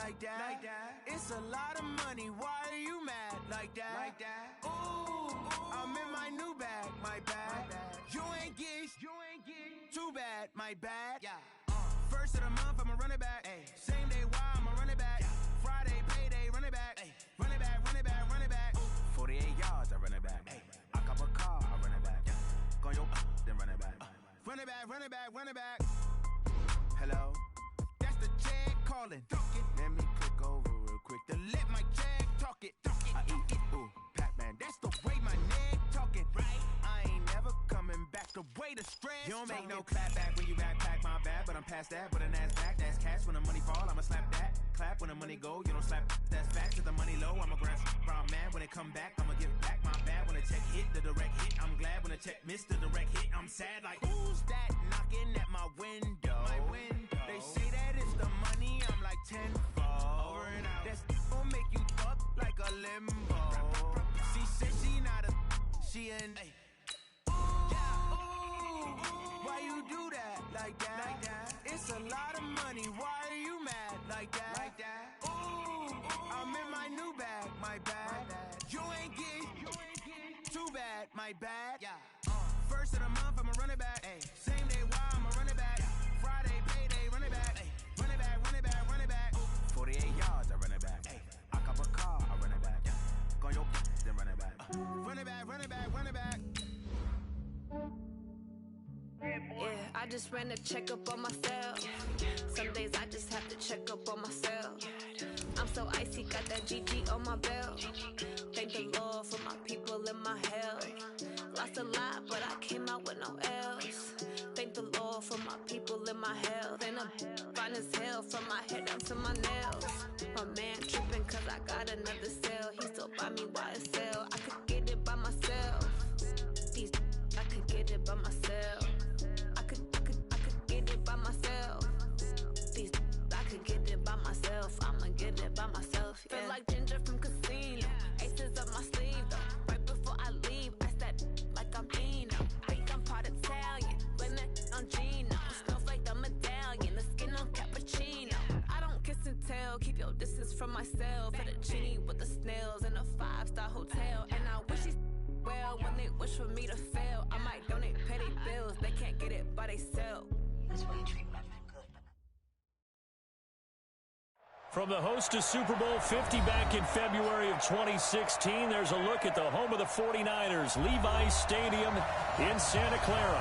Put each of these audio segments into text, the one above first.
like that. It's a lot of money, why are you mad like that? Ooh, I'm in my new bag, my bad. You ain't get too bad, my bad. First of the month, I'ma run it back. Same day, why I'ma run it back. Friday, payday, run it back. Run it back, run it back, run it back. 48 yards, I run it back. I cop a car, I run it back. Go your then run it back. Run it back, run it back, run it back. Hello, that's the check calling. Let me click over real quick to let my check talk it. I eat it, ooh, Pac-Man. That's the way my neck talking, right? I ain't never coming back. The way the stress. You don't make no clap back when you backpack, my bad. But I'm past that. But a NASDAQ, that's cash. When the money fall, I'ma slap that. Clap when the money go, you don't slap. That's facts. If the money low, I'ma grab brown man. When it come back, I'ma give back my bad. When the check hit, the direct hit. I'm glad when the check missed the direct hit. I'm sad like, who's that knocking at my window? My window. They say that it's the money. I'm like tenfold. Over and out. That's gon' make you up like a limbo. She said she not a, she an. Why you do that like that? It's a lot of money. Why are you mad like that? Ooh, I'm in my new bag, my bad. You ain't get too bad, my bad. First of the month, I'ma run it back. Same day, why I'ma run it back. Friday, payday, run it back. Run it back, run it back, run it back. 48 yards, I run it back. I cop a car, I run it back. Go your then run it back. Run it back, run it back, run it back. Yeah, I just ran a checkup on myself. Some days I just have to check up on myself. I'm so icy, got that GG on my belt. Thank the Lord for my people and my health. Lost a lot, but I came out with no else. Thank the Lord for my people and my health. And I'm fine as hell from my head down to my nails. My man tripping cause I got another cell. He still buy me YSL. I could get it by myself. These I could get it by myself. I could get it by myself. These I could get it by myself. I'ma get it by myself. Yeah. Feel like Ginger from Casino. Aces up my sleeve though. Right before I leave, I said like I'm Dino. Think I'm part Italian. Blame that on Gino. Smells like the medallion. The skin on cappuccino. I don't kiss and tell. Keep your distance from myself. Fettuccine with the snails in a 5-star hotel. And I wish he's well when they wish for me to fail. I might donate petty bills. They can't get it by themselves. That's why you treat women good. From the host of Super Bowl 50 back in February of 2016, there's a look at the home of the 49ers, Levi's Stadium in Santa Clara.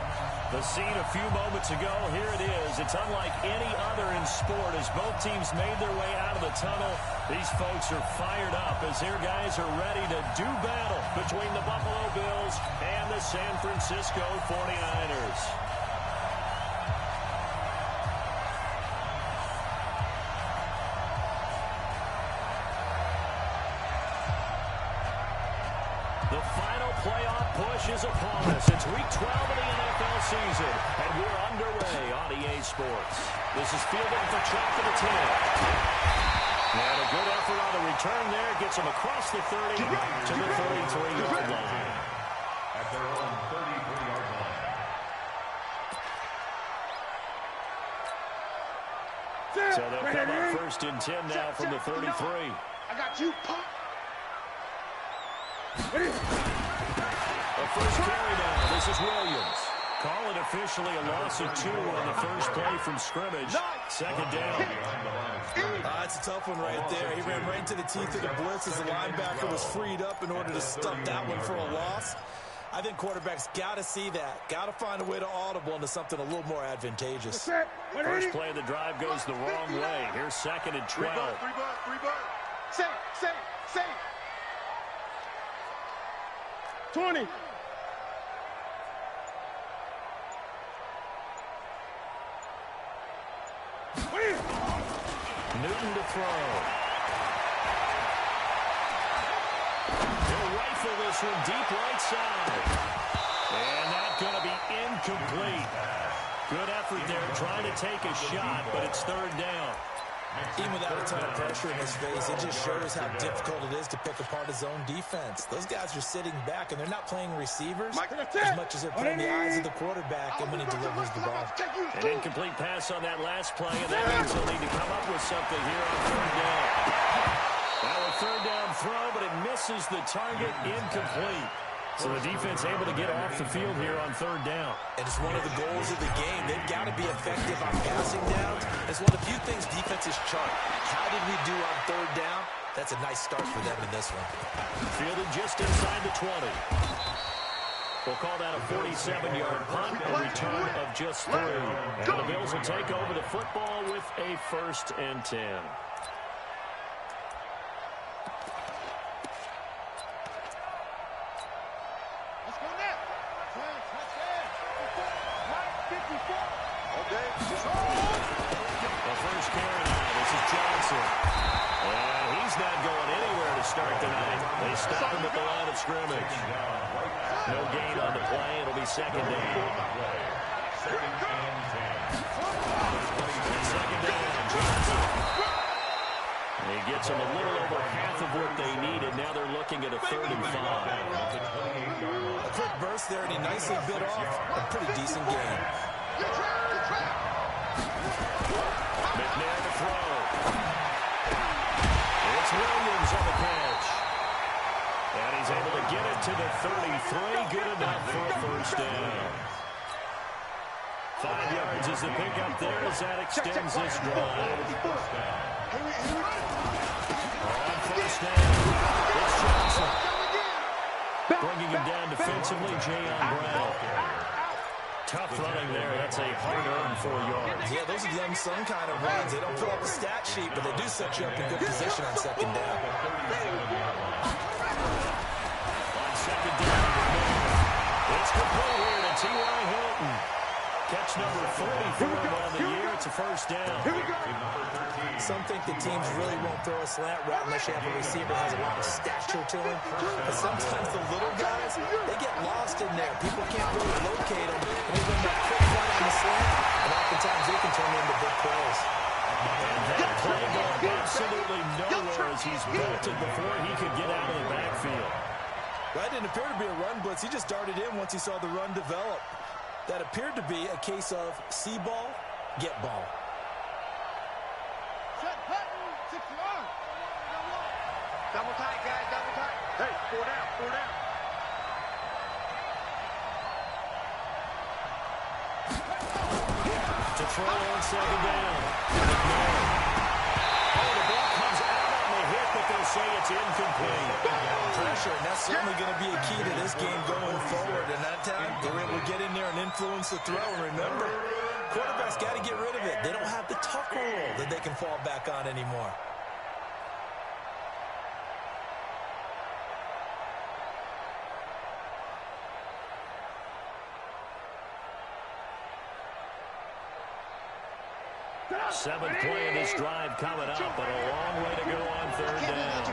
The scene a few moments ago, here it is. It's unlike any other in sport as both teams made their way out of the tunnel. These folks are fired up as their guys are ready to do battle between the Buffalo Bills and the San Francisco 49ers. The final playoff push is upon us. It's week 12 of the NFL season, and we're underway on EA Sports. This is fielded for Chuck to the 10. And a good effort on the return there. Gets him across the 30 to the 33-yard line. At their own 33-yard line. So they'll come up first and 10 now from the 33. I got you, pop. A first carry down. This is Williams. Call it officially a loss of 2 on the first play from scrimmage. Second down. It's a tough one right there. He ran right into the teeth of the blitz as the linebacker was freed up in order to stop that one for a loss. I think quarterbacks got to see that. Got to find a way to audible into something a little more advantageous. First play of the drive goes the wrong way. Here's second and 12. Three butt. Say. 20. Newton to throw. He'll rifle this one deep right side. And that's going to be incomplete. Good effort there trying to take a shot, but it's third down. Even without a ton of pressure in his face, it just shows how difficult it is to pick apart his own defense. Those guys are sitting back, and they're not playing receivers as much as they're playing the eyes of the quarterback and when he delivers the ball. An incomplete pass on that last play, and that means he'll need to come up with something here on third down. Now a third down throw, but it misses the target, incomplete. So the defense able to get off the field here on third down. And it's one of the goals of the game. They've got to be effective on passing downs. It's one of the few things defenses chart. How did we do on third down? That's a nice start for them in this one. Fielded just inside the 20. We'll call that a 47-yard punt, a return of just 3. And the Bills will take over the football with a 1st and 10. The first carry now. This is Johnson. And he's not going anywhere to start tonight. They stop him at the line of scrimmage. No gain on the play. It'll be second down. Second down, Johnson. And he gets them a little over half of what they needed. Now they're looking at a 3rd and 5. A quick burst there, and he nicely bit off a pretty decent game. McNair to throw. It's Williams on the catch. And he's able to get it to the 33. Good enough for a 1st down. 5 yards is the pickup there as that extends this drive. On 1st down, it's Johnson. Bringing him down defensively, Jayon Brown. Tough running there. That's a hard-earned 4 yards. Yeah, those are the unsung kind of runs. They don't fill up the stat sheet, but they do set you up in good position on second down. On second down, it's complete here to T.Y. Hilton. Catch number 44 on the year. It's a 1st down. Some think the teams really won't throw a slant route unless you have a receiver that has a lot of stature to him. But sometimes the little guys, they get lost in there. People can't really locate them. And they run that quick run on the slant, and oftentimes they can turn into big plays. And that play going absolutely nowhere as he's bolted before he could get out of the backfield. Well, that didn't appear to be a run blitz. He just darted in once he saw the run develop. That appeared to be a case of see ball, get ball. Double tight, guys, double tight. Hey, 4 down, 4 down. To throw on second down. Oh, the ball comes out on the hit, but they'll say it's incomplete. Pressure, and that's certainly going to be a key to this game going forward. And that time, they were able to get in there and influence the throw. And remember, quarterbacks got to get rid of it. They don't have the tuck rule that they can fall back on anymore. Seventh play of this drive coming up, but a long way to go on third down.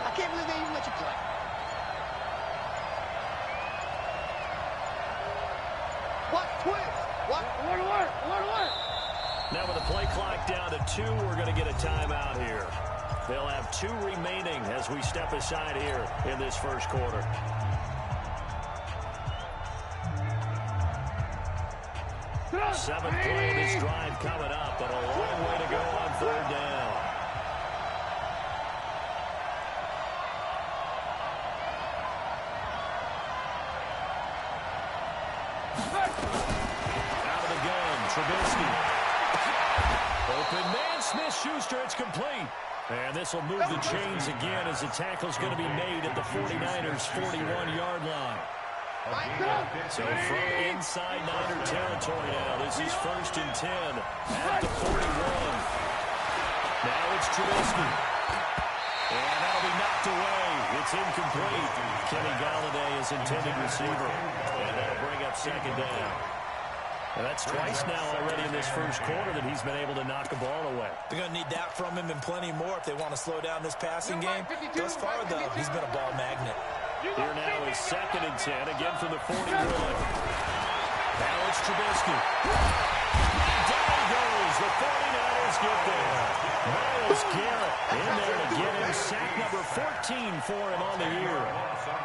I can't believe they even let you play. What? Twist? What? Alert. Now with the play clock down to 2, we're going to get a timeout here. They'll have 2 remaining as we step aside here in this first quarter. Seventh play of this drive coming up, but a long way to go on third down. Out of the gun, Trubisky. Open man, Smith-Schuster, it's complete. And this will move the chains again as the tackle's going to be made at the 49ers' 41-yard line. So from inside Niner territory now, this is 1st and 10 at the 41. Now it's Trubisky. And that'll be knocked away. It's incomplete. Kenny Galladay is intended receiver. And that'll bring up second down. And that's twice now already in this first quarter that he's been able to knock a ball away. They're going to need that from him and plenty more if they want to slow down this passing game. Thus far, though, he's been a ball magnet. Here now is 2nd and 10, again from the 41. Now it's Trubisky. Down he goes. The 49ers get there. Myles Garrett in there to get him. Sack number 14 for him on the year.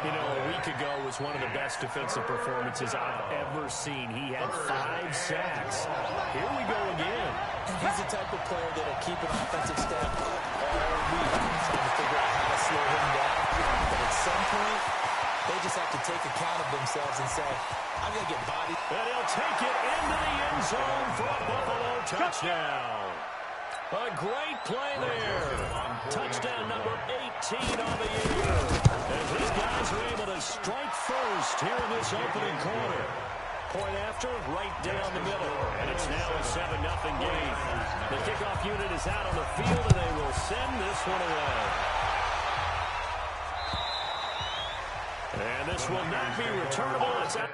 You know, a week ago was one of the best defensive performances I've ever seen. He had 5 sacks. Here we go again. He's the type of player that will keep an offensive staff up all week, trying to figure out how to slow him down. But at some point, they just have to take account of themselves and say, I'm going to get bodied. And he'll take it into the end zone for a Buffalo touchdown. A great play there. Touchdown number 18 on the year. As these guys are able to strike first here in this opening quarter. Point after, right down the middle. And it's now a 7-0 game. The kickoff unit is out on the field, and they will send this one away. And this will not be returnable. It's out.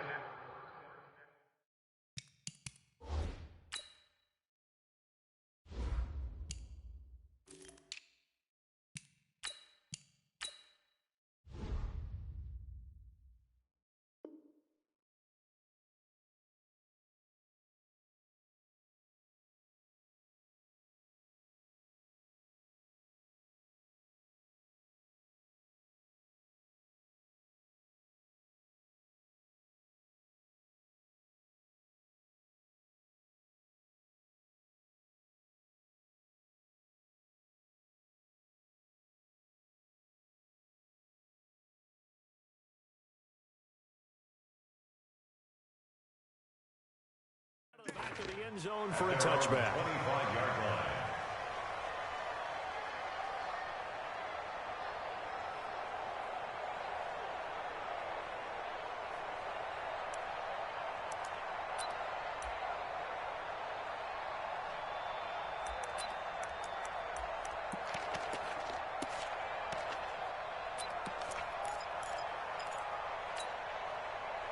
Back of the end zone for a touchback. 25-yard line.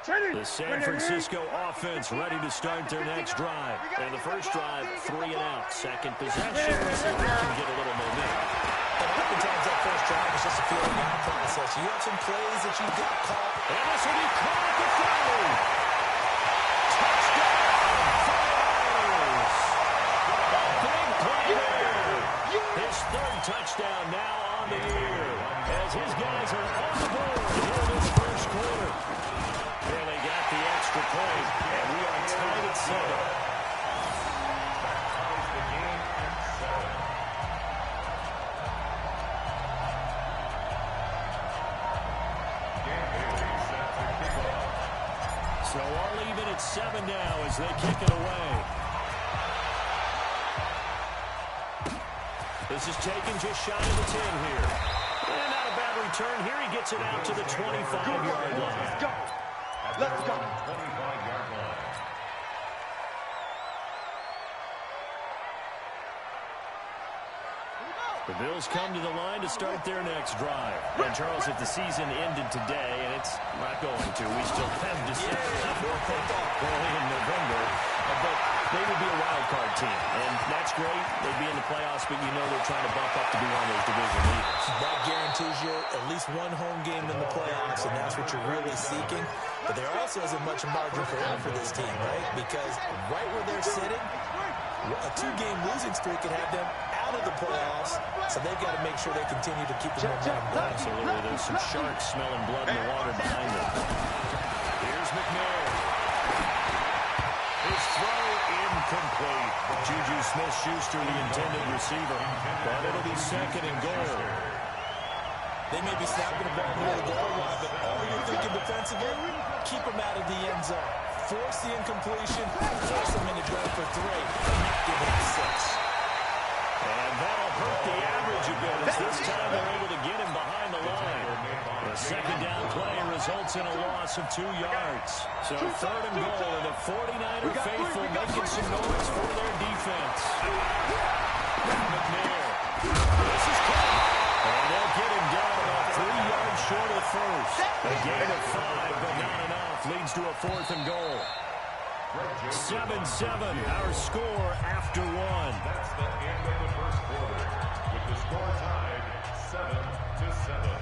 The San Francisco offense ready to start their next drive. And the first drive, 3 and out. Second possession, so we can get a little momentum. And oftentimes that first drive is just a feeling out process. You have some plays that you get caught. And this will be caught at the 30. Touchdown, Flyers! Big play there. His third touchdown now on the year. As his guys are on the board here in this first quarter. And they got the extra point, and we are tied at 7. So all even at 7 now as they kick it away. This is taken just shy of the 10 here. And not a bad return here. He gets it out to the 25-yard line. Let's go. 25-yard line. The Bills come to the line to start their next drive. And, Charles, if the season ended today, and it's not going to, we still have December early in November, but they would be a wild card team. And that's great. They'd be in the playoffs, but you know they're trying to bump up to be one of those division leaders. That guarantees you at least one home game in the playoffs, and that's what you're really seeking. But there also isn't much margin for error for this team, right? Because right where they're sitting, a 2-game losing streak could have them out of the playoffs, so they've got to make sure they continue to keep the momentum going. Absolutely. There's some sharks smelling blood in the water behind them. Here's McNair. His throw incomplete. Juju Smith-Schuster, the intended receiver, but it'll be second and goal. They may be snapping the ball near the goal line, but all you're thinking defensively, keep them out of the end zone. Force the incompletion, force them into going for 3, and not give them 6. And that'll hurt the average a bit as this time they're able to get him behind the line. The second down play results in a loss of 2 yards. So third and goal, and the 49er faithful making some noise for their defense. McNair. This is caught. And they'll get him down about 3 yards short of first. A gain of 5, but not enough. Leads to a 4th and goal. 7-7, our score after 1. That's the end of the first quarter, with the score tied 7-7.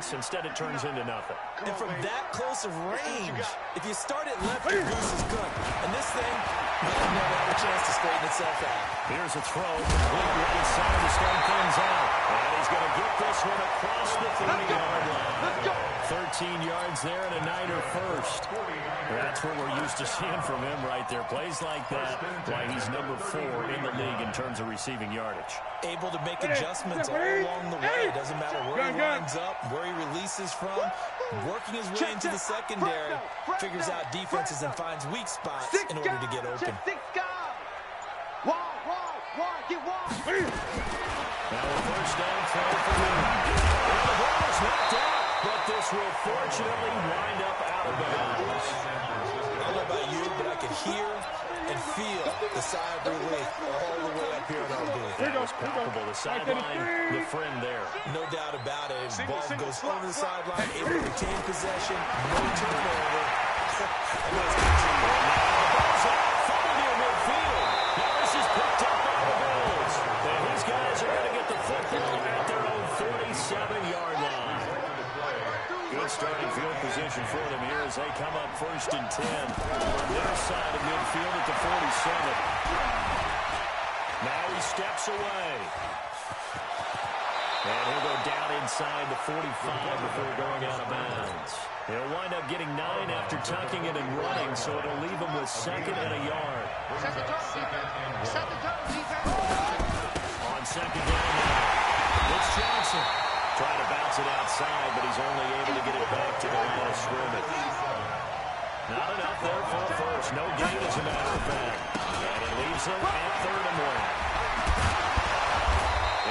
points. Instead, it turns into nothing. And from that close of range, if you start it left, your goose is cooked. And this thing might never have a chance to straighten itself out. Here's a throw. Complete right side to start things out. And he's going to get this one across the 30-yard line. 13 yards there and a Niner first. That's what we're used to seeing from him right there. Plays like that, why he's number 4 in the league in terms of receiving yardage. Able to make adjustments all along the way. It doesn't matter where he lines up, where he releases from. Working his way into the secondary, figures out defenses and finds weak spots in order to get open. Now a first down throw for him. The ball is knocked out, but this will fortunately wind up out of bounds. I don't know about you, but I could hear and feel the sigh of relief all the way up here in our booth. That was palpable. The sideline, the friend there. No doubt about it. His ball goes over the sideline, able to retain possession, no turnover. Ball's out, fumble near midfield. Now this is picked up by the Bills. And these guys are going to get the football at their own 47-yard line. Good starting field position for them here as they come up 1st and 10 on their side of midfield at the 47. Now he steps away. And he'll go down inside the 45 before going out of bounds. He'll wind up getting 9 after tucking it and running, so it'll leave him with 2nd and a yard. On 2nd down now, it's Johnson. Trying to bounce it outside, but he's only able to get it back to the line of scrimmage. Not enough there for a first. No gain, as a matter of fact. And it leaves him at 3rd and 1.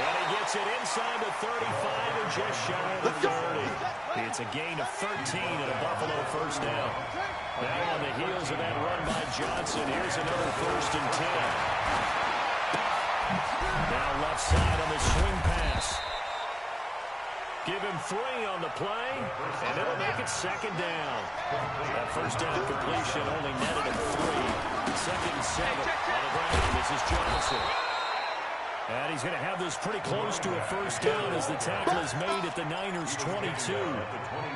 And he gets it inside the 35 and just shy of the 30. It's a gain of 13 and a Buffalo first down. Now on the heels of that run by Johnson, here's another 1st and 10. Now left side on the swing pass. Give him 3 on the play, and it'll make it 2nd down. That first down completion only netted him 3. 2nd and 7 on the ground. This is Johnson. And he's going to have this pretty close to a first down as the tackle is made at the Niners' 22.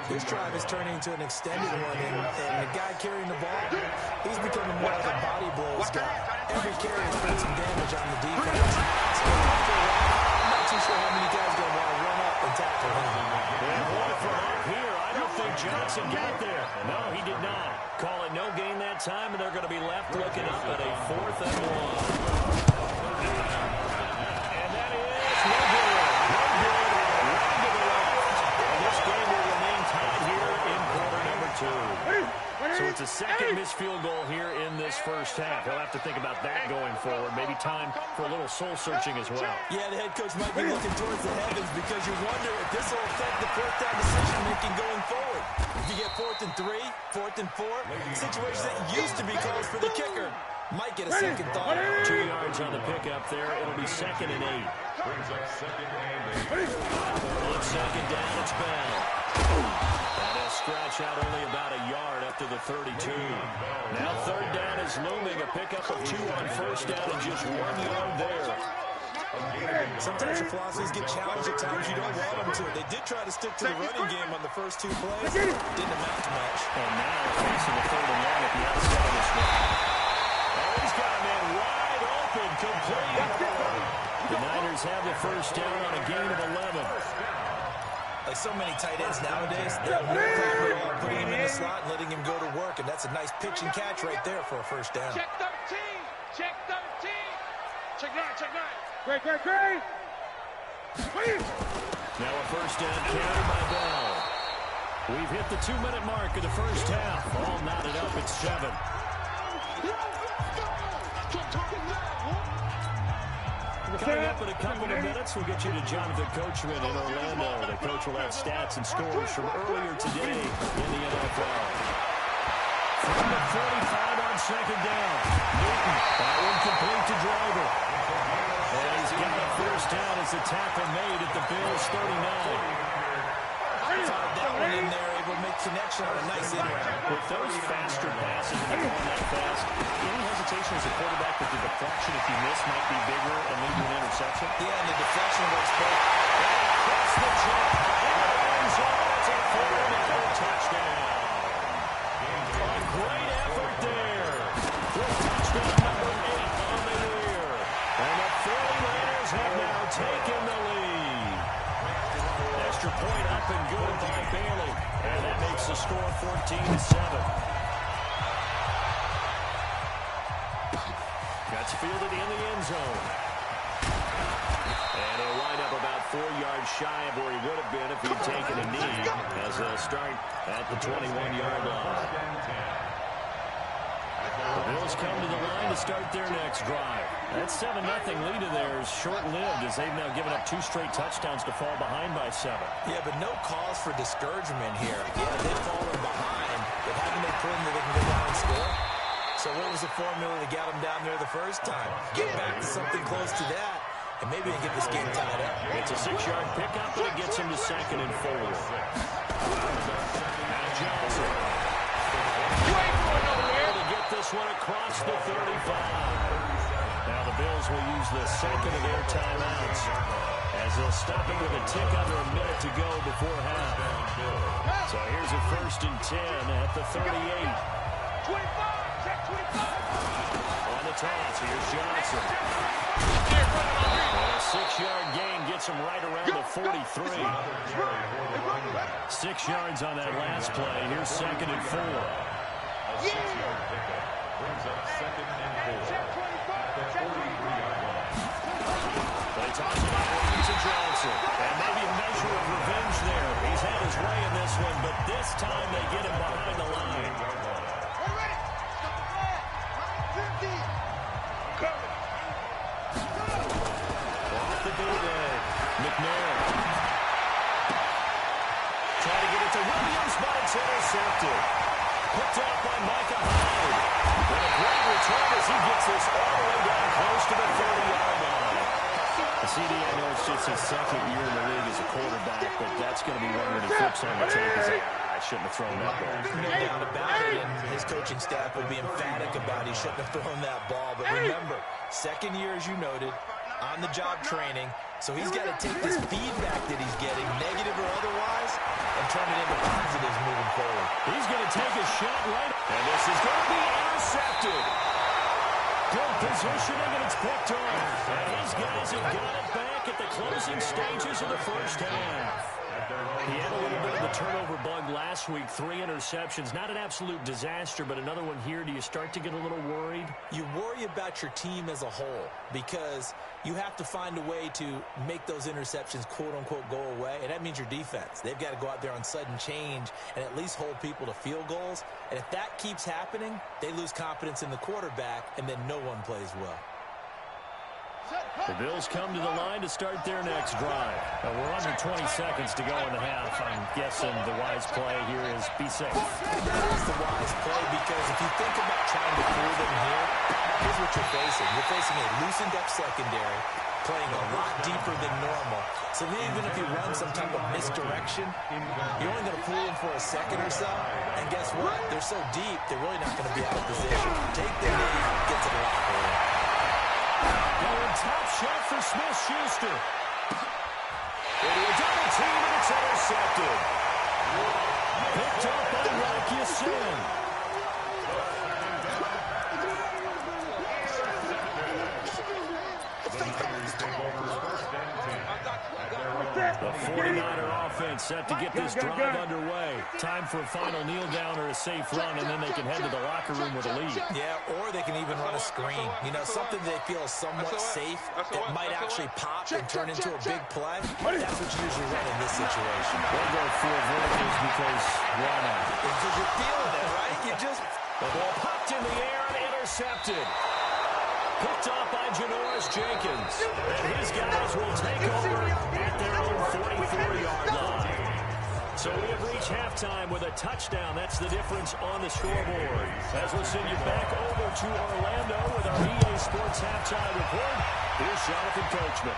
This drive is turning into an extended one, and the guy carrying the ball, he's becoming more of a body blows guy. Every carry has put some damage on the defense. I'm not too sure how many guys are going to want to run up and tackle him. And boy, from up here, I don't think Johnson got there. No, he did not. Call it no gain that time, and they're going to be left looking up at a 4th and 1. So it's a second missed field goal here in this first half. He'll have to think about that going forward. Maybe time for a little soul-searching as well. Yeah, the head coach might be looking towards the heavens because you wonder if this will affect the 4th down decision-making going forward. If you get 4th and 3, 4th and 4, situations that used to be close for the kicker might get a second thought. 2 yards on the pickup there. It'll be 2nd and 8. Brings up 2nd and 8. On 2nd down, it's Bell. Stretch out only about a yard up to the 32. Now 3rd down is looming. A pickup of 2 on 1st down and just 1 yard there. Sometimes your philosophies get challenged at times you don't want them to. They did try to stick to the running game on the first 2 plays. Didn't amount to much. And now facing the 3rd and 1 at the outside of this one. Oh, he's got a man wide open, complete. The Niners have the first down on a gain of 11. Like so many tight ends nowadays, they have no problem at all putting him in the slot and letting him go to work, and that's a nice pitch and catch right there for a first down. Check 13! Check 13! Check 9, check 9! Great! Now a first down carry by Bell. We've hit the 2-minute mark of the first half. All knotted up at 7. Coming up in a couple of minutes, we'll get you to Jonathan Coachman in Orlando. The coach will have stats and scores from earlier today in the NFL. From the 45 on 2nd down. Newton, that one complete to Driver. And he's got a first down as the tackle made at the Bills' 39. Fired that one in there, able to make connection on a nice in route. With those faster passes, when they're going that fast, any hesitation as a quarterback that the deflection, if you miss, might be bigger and lead to an interception? Yeah, and the deflection works both. Across the top, into the end zone, for another touchdown. A great effort there. For touchdown number 8 on the year. And the 49ers have now taken the lead. Extra point up and good by Bailey. And that makes the score 14-7. Gets fielded in the end zone. And he'll wind up about 4 yards shy of where he would have been if he'd taken a knee, as they'll start at the 21-yard line. The Bills come to the line to start their next drive. That 7-0 lead of theirs short-lived, as they've now given up 2 straight touchdowns to fall behind by 7. Yeah, but no cause for discouragement here. Yeah, they've fallen behind, but haven't they proven that they can go down and score? So what was the formula that got them down there the first time? Get back to something close to that, and maybe they get this game tied up. It's a 6-yard pickup, but it gets him to 2nd and 4. Now Johnson. Able to get this one across the 35. Now the Bills will use the second of their timeouts, as they'll stop it with a tick under a minute to go before half. So here's a 1st and 10 at the 38. On the toss, here's Johnson. And a 6-yard gain gets him right around the 43. 6 yards on that last play. Here's 2nd and 4. A 6-yard pickup brings up 2nd and 4 at the 43-yard line. They toss it out to Johnson. And maybe a measure of revenge there. He's had his way in this one, but this time they get him behind the line. Off the bootleg. McNair. Try to get it to Williams, but it's intercepted. Picked up by Micah Hyde. And a great return as he gets this all the way down close to the 30-yard line. The CD, I know it's just his 2nd year in the league as a quarterback, but that's going to be one when he flips on the tape. He's like, I shouldn't have thrown that ball. No doubt about it, and his coaching staff will be emphatic about he shouldn't have thrown that ball. But remember, 2nd year, as you noted, on-the-job training, so he's got to take this feedback that he's getting, negative or otherwise, and turn it into positives moving forward. He's going to take a shot right, and this is going to be intercepted. Good positioning, and it's picked off. And his guys have got it back at the closing stages of the first half. He had a little bit of the turnover bug last week, 3 interceptions. Not an absolute disaster, but another one here. Do you start to get a little worried? You worry about your team as a whole because you have to find a way to make those interceptions, quote-unquote, go away, and that means your defense. They've got to go out there on sudden change and at least hold people to field goals. And if that keeps happening, they lose confidence in the quarterback, and then no one plays well. The Bills come to the line to start their next drive. We're under 20 seconds to go in the half. I'm guessing the wise play here is be safe. That is the wise play because if you think about trying to fool them here, here's what you're facing. You're facing a loosened up secondary, playing a lot deeper than normal. So even if you run some type of misdirection, you're only going to fool them for a second or so. And guess what? They're so deep, they're really not going to be out of position. Take the knee, get to the locker room. Going top shot for Smith-Schuster. Into a double team, and it's intercepted. Picked up by Rocky Sin. The 49er offense set to get this drive underway. Time for a final kneel down or a safe run, and then they can head to the locker room with a lead. Yeah, or they can even run a screen. You know, something they feel is somewhat safe that might actually pop and turn into a big play. That's what you usually run in this situation. They'll go for verticals because why not? Because you're feeling it, right? You just... The ball popped in the air and intercepted. Picked off by Janoris Jenkins. And his guys will take over at their own 44-yard line. So we have reached halftime with a touchdown. That's the difference on the scoreboard. As we'll send you back over to Orlando with our EA Sports halftime report. Here's Jonathan Coachman.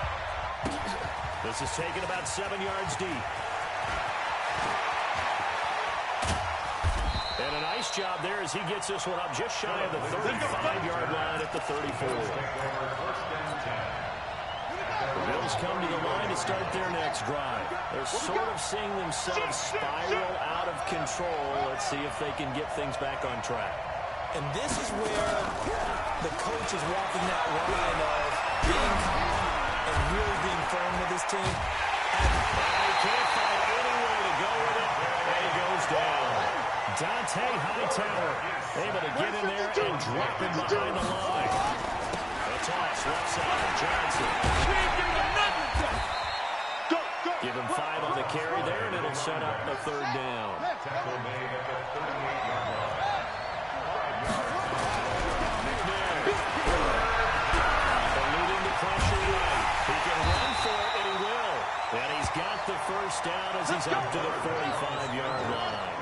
This is taken about 7 yards deep. And a nice job there as he gets this one up just shy of the 35-yard line at the 34. The Bills come to the line to start their next drive. They're sort of seeing themselves spiral out of control. Let's see if they can get things back on track. And this is where the coach is walking that line of being calm and really being firm with his team. He can't find any way to go with it, and he goes down. Dante Hightower able to get in there and drop him behind the line. The toss left side, Johnson. Give him 5 on the carry there, and it'll set up a third down. Tackle made at the 38-yard line. Eluding the pressure right. He can run for it, and he will. And he's got the first down as he's up to the 45-yard line.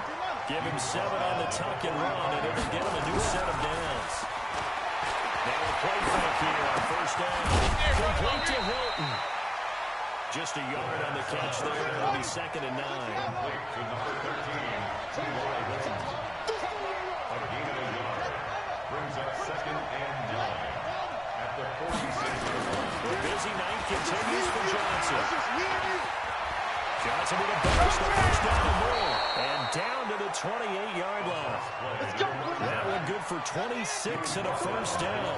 Give him 7 on the tuck and run, and it'll get him a new set of downs. Now a play fake here on first down. Complete to Hilton. Just a yard on the catch there. It'll be 2nd and 9. Complete to number 13, T.Y. Hilton. A gain of a yard. Brings up 2nd and 9 at the 46-yard line. The busy night continues for Johnson. Johnson with a burst, the first down and more. And down to the 28-yard line. That one good for 26 and a first down.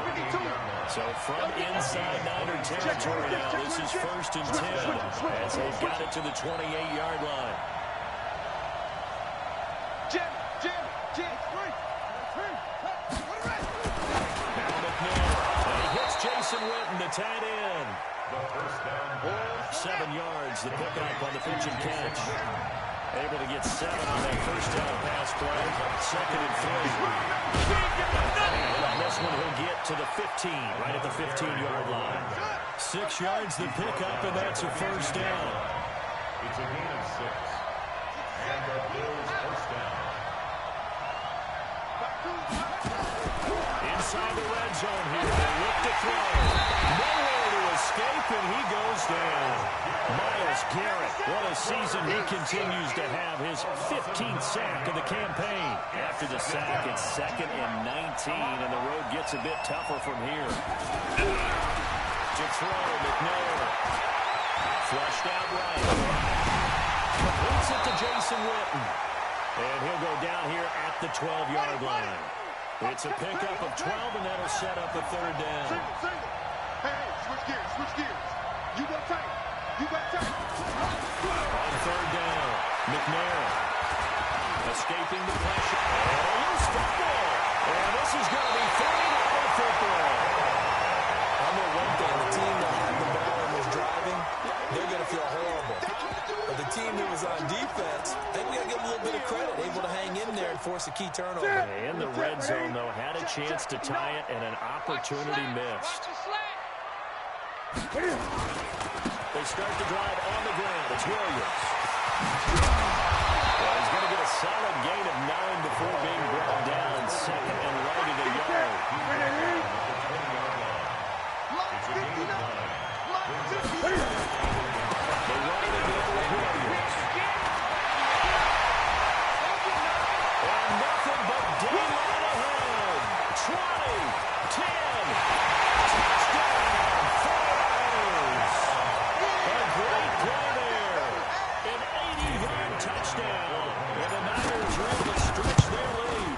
So from inside Niner territory now, this is 1st and 10 as they've got it to the 28-yard line. Now McNair, and he hits Jason Witten, the tight end. 7 yards, the pickup on the pitch and catch. Able to get 7 on that first down pass play. 2nd and 3. And on this one, he'll get to the 15, right at the 15-yard line. 6 yards, the pickup, and that's a first down. It's a gain of 6. And the Bills first down. Inside the red zone here. They look to throw. Nowhere to escape, and he goes down. Myles Garrett, what a season he continues to have. His 15th sack of the campaign. After the sack, it's 2nd and 19, and the road gets a bit tougher from here. To throw, McNair. Flushed out right. Completes it to Jason Witten. And he'll go down here at the 12-yard line. It's a pickup of 12, and that'll set up a third down. Hey, switch gears. You got tight. On third down, McNair escaping the pressure. And a loose football. And this is going to be 30-yard football. I know one thing, the team that had the ball and was driving, they're going to feel horrible. But the team that was on defense, I think we got to give them a little bit of credit, able to hang in there and force a key turnover. In the red zone, though, had a chance to tie it, and an opportunity missed. They start the drive on the ground. It's Williams. Well, he's going to get a solid gain of 9 before being brought down. 2nd and right at a yard. They run it again with Williams. And nothing but daylight ahead. 20, 10, touchdown, 49ers. A great play there. An 80-yard touchdown. And the Niners are able to stretch their lead.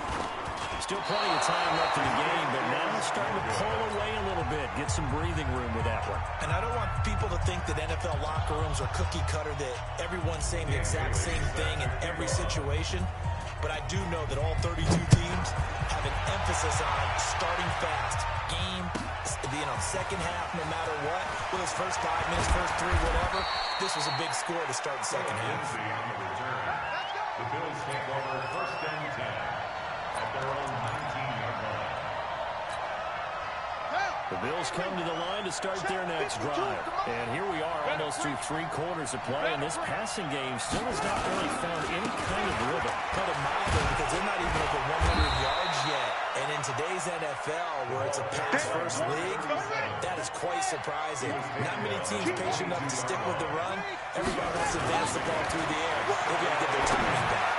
Still plenty of time left in the game, but now starting to pull away a little bit. Get some breathing room with that one. And I don't want people to think that NFL locker rooms are cookie cutter, that everyone's saying the exact same thing in every situation. But I do know that all 32 teams have an emphasis on starting fast. Game, second half, no matter what. Whether it's first 5 minutes, first 3, whatever. This was a big score to start the second half. The Bills take over 1st and 10 at their own 19-yard line. The Bills come to the line to start their next drive. And here we are almost through 3 quarters of play, and this passing game still has not really found any kind of rhythm. But it matters because they're not even over 100 yards yet. And in today's NFL, where it's a pass-first league, that is quite surprising. Not many teams patient enough to stick with the run. Everybody wants to advance the ball through the air. They're going to get their timing back.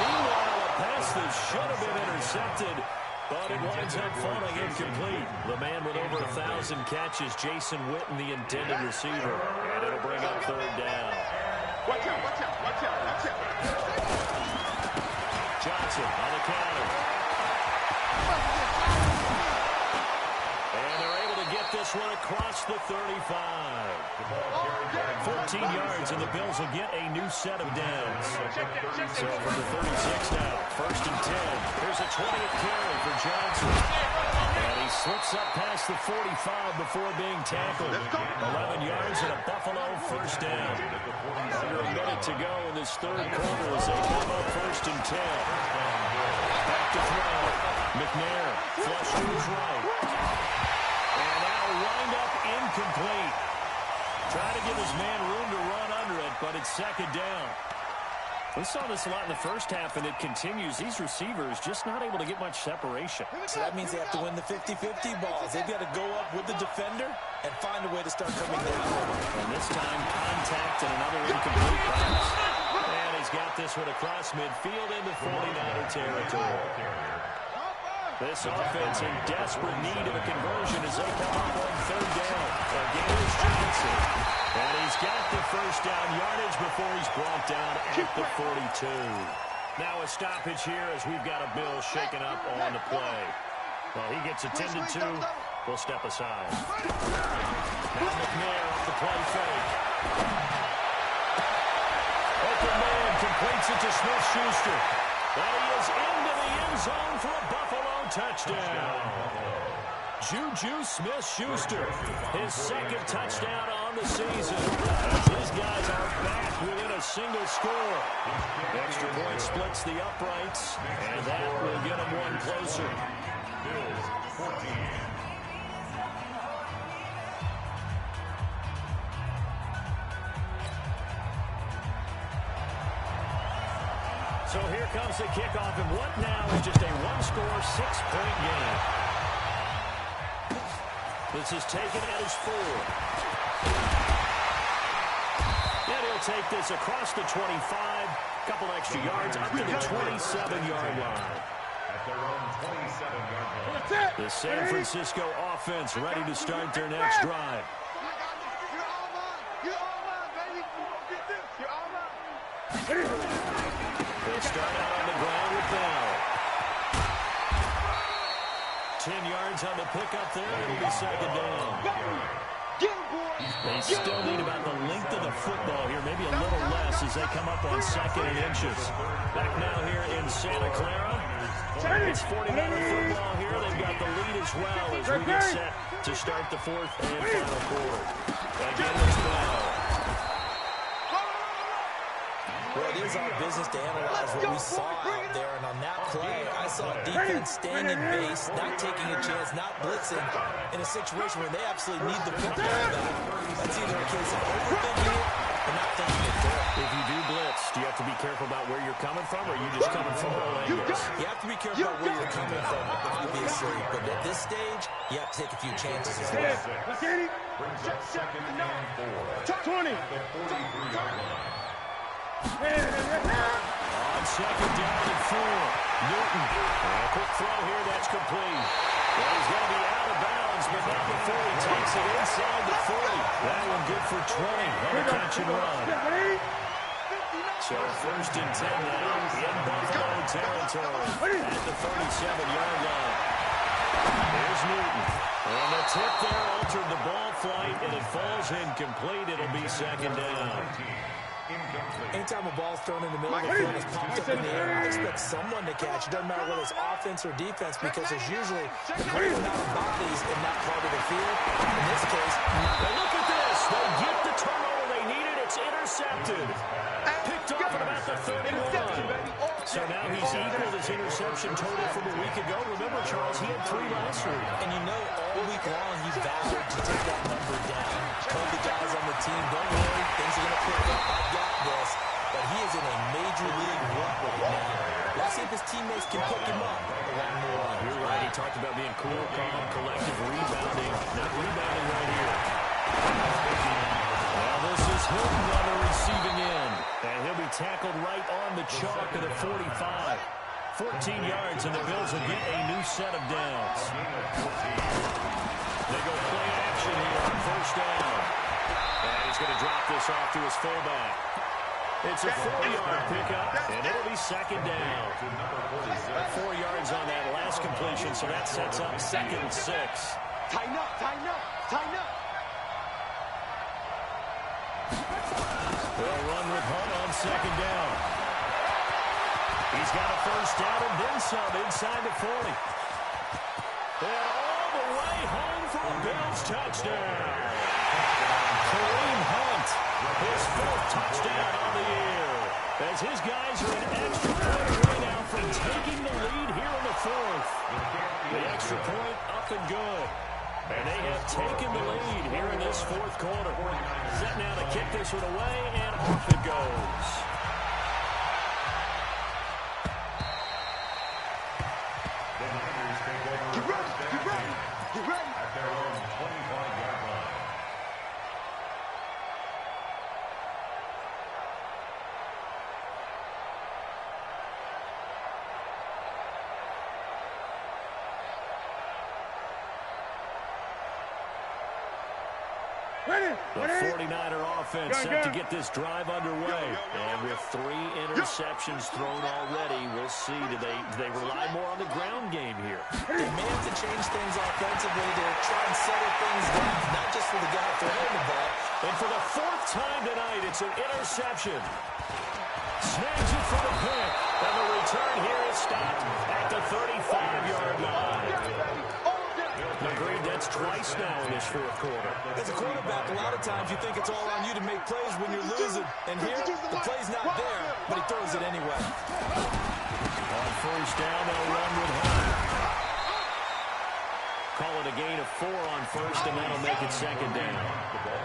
Meanwhile, a pass that should have been intercepted But it winds up falling incomplete. The man with over 1,000 catches, Jason Witten, the intended receiver. And it'll bring up third down. Watch out, watch out, watch out, watch out. Johnson on the counter. And they're able to get this one across the 35. 14 yards, and the Bills will get a new set of downs. So from the 36 now, first and 10. Here's a 20th carry for Johnson. And he slips up past the 45 before being tackled. 11 yards and a Buffalo first down. Under a minute to go in this third quarter as they come up first and 10. Back to throw. McNair, flush to his right. And that'll wind up incomplete. Trying to give his man room to run under it, but it's second down. We saw this a lot in the first half, and it continues. These receivers just not able to get much separation. So that means they have to win the 50-50 balls. They've got to go up with the defender and find a way to start coming down. And this time, contact and another incomplete pass. And he's got this one across midfield into 49er territory. This offense in desperate need of a conversion as they come up on third down. Again, it's Johnson. And he's got the first down yardage before he's brought down at the 42. Now a stoppage here as we've got a Bill shaken up on the play. Well, he gets attended to. We'll step aside. Now McNair off the play fake. Open man completes it to Smith-Schuster. And he is into the end zone for a Buffalo touchdown. Juju Smith-Schuster, his second touchdown on the season. These guys are back within a single score. Extra point splits the uprights, and that will get them one closer. Bills 14. So here comes the kickoff, and what now is just a one-score, six-point game. This is taken at his 4. And he'll take this across the 25, couple extra yards up to the 27-yard line. At their own 27-yard line. The San Francisco offense ready to start their next drive. You're all mine. You're all mine, baby. Get this. You're all mine. They start out on the ground with Bell. 10 yards on the pickup there. It'll be second down. They still need about the length of the football here, maybe a little less as they come up on second and inches. Back now here in Santa Clara. It's 49er football here. They've got the lead as well as we get set to start the fourth and final quarter. Again, it's Bell. Well, it is our business to analyze what we saw out there, and on that play, I saw defense staying in base, not taking a chance, not blitzing, in a situation where they absolutely need the football back. That's either a case of overthinking it or not thinking it through. If you do blitz, do you have to be careful about where you're coming from, or are you just coming from all angles? You have to be careful about where you're coming from, obviously, but at this stage, you have to take a few chances as well. Brings up second and 4. 20. At the 43-yard line. On second down and 4. Newton. A quick throw here. That's complete. Well, he's going to be out of bounds, but not before he takes it inside the 40. That one good for 20 on the catch and run. So first and 10 now in Buffalo territory at the 37-yard line. Here's Newton. And the tip there altered the ball flight, and it falls incomplete. It'll be second down. Anytime a ball's thrown in the middle of the field, it's popped up in the air, I expect someone to catch. It doesn't matter whether it's offense or defense, because there's usually a great amount of bodies in that part of the field. In this case, now look at this. They get the turnover they needed. It's intercepted. Picked off at about the 31. So now he's equaled his interception total from a week ago. Remember, Charles, he had 3 last week. And you know all week long he vowed to take that number down. Told the guys on the team, don't worry, things are going to pick up. I've got this. But he is in a major league rut right now. Let's see if his teammates can pick him up along the line. You're right. He talked about being cool, calm, collective, rebounding. Not rebounding right here. Now this is Hilton on the receiving end. And he'll be tackled right on the chalk of the 45. 14 yards, and the Bills will get a new set of downs. They go play action here on first down. And he's going to drop this off to his fullback. It's a 4-yard pickup, and it'll be second down. 4 yards on that last completion, so that sets up 2nd and 6. Tighten up, tighten up, tighten up. They'll run with Hunt on second down. He's got a first down and then some inside the 40. And all the way home for a Bills touchdown. Kareem Hunt, his 4th touchdown on the year. As his guys are an extra point away now from taking the lead here in the 4th. The extra point up and good. And they have taken the lead here in this 4th quarter. Set now to kick this one away, and off it goes. Get ready, get ready, get ready. At their own 25-yard line. The 49er offense set to get this drive underway. And with 3 interceptions thrown already, we'll see, do they rely more on the ground game here? They may have to change things offensively to try and settle things down, not just for the guy throwing the ball. And for the 4th time tonight, it's an interception. Snags it for the pick. And the return here is stopped at the 35-yard line. Agreed, that's twice now in this 4th quarter. As a quarterback, a lot of times you think it's all on you to make plays when you're losing. And here, the play's not there, but he throws it anyway. On first down, they'll run with Hunt. Call it a gain of 4 on first, and that'll make it second down.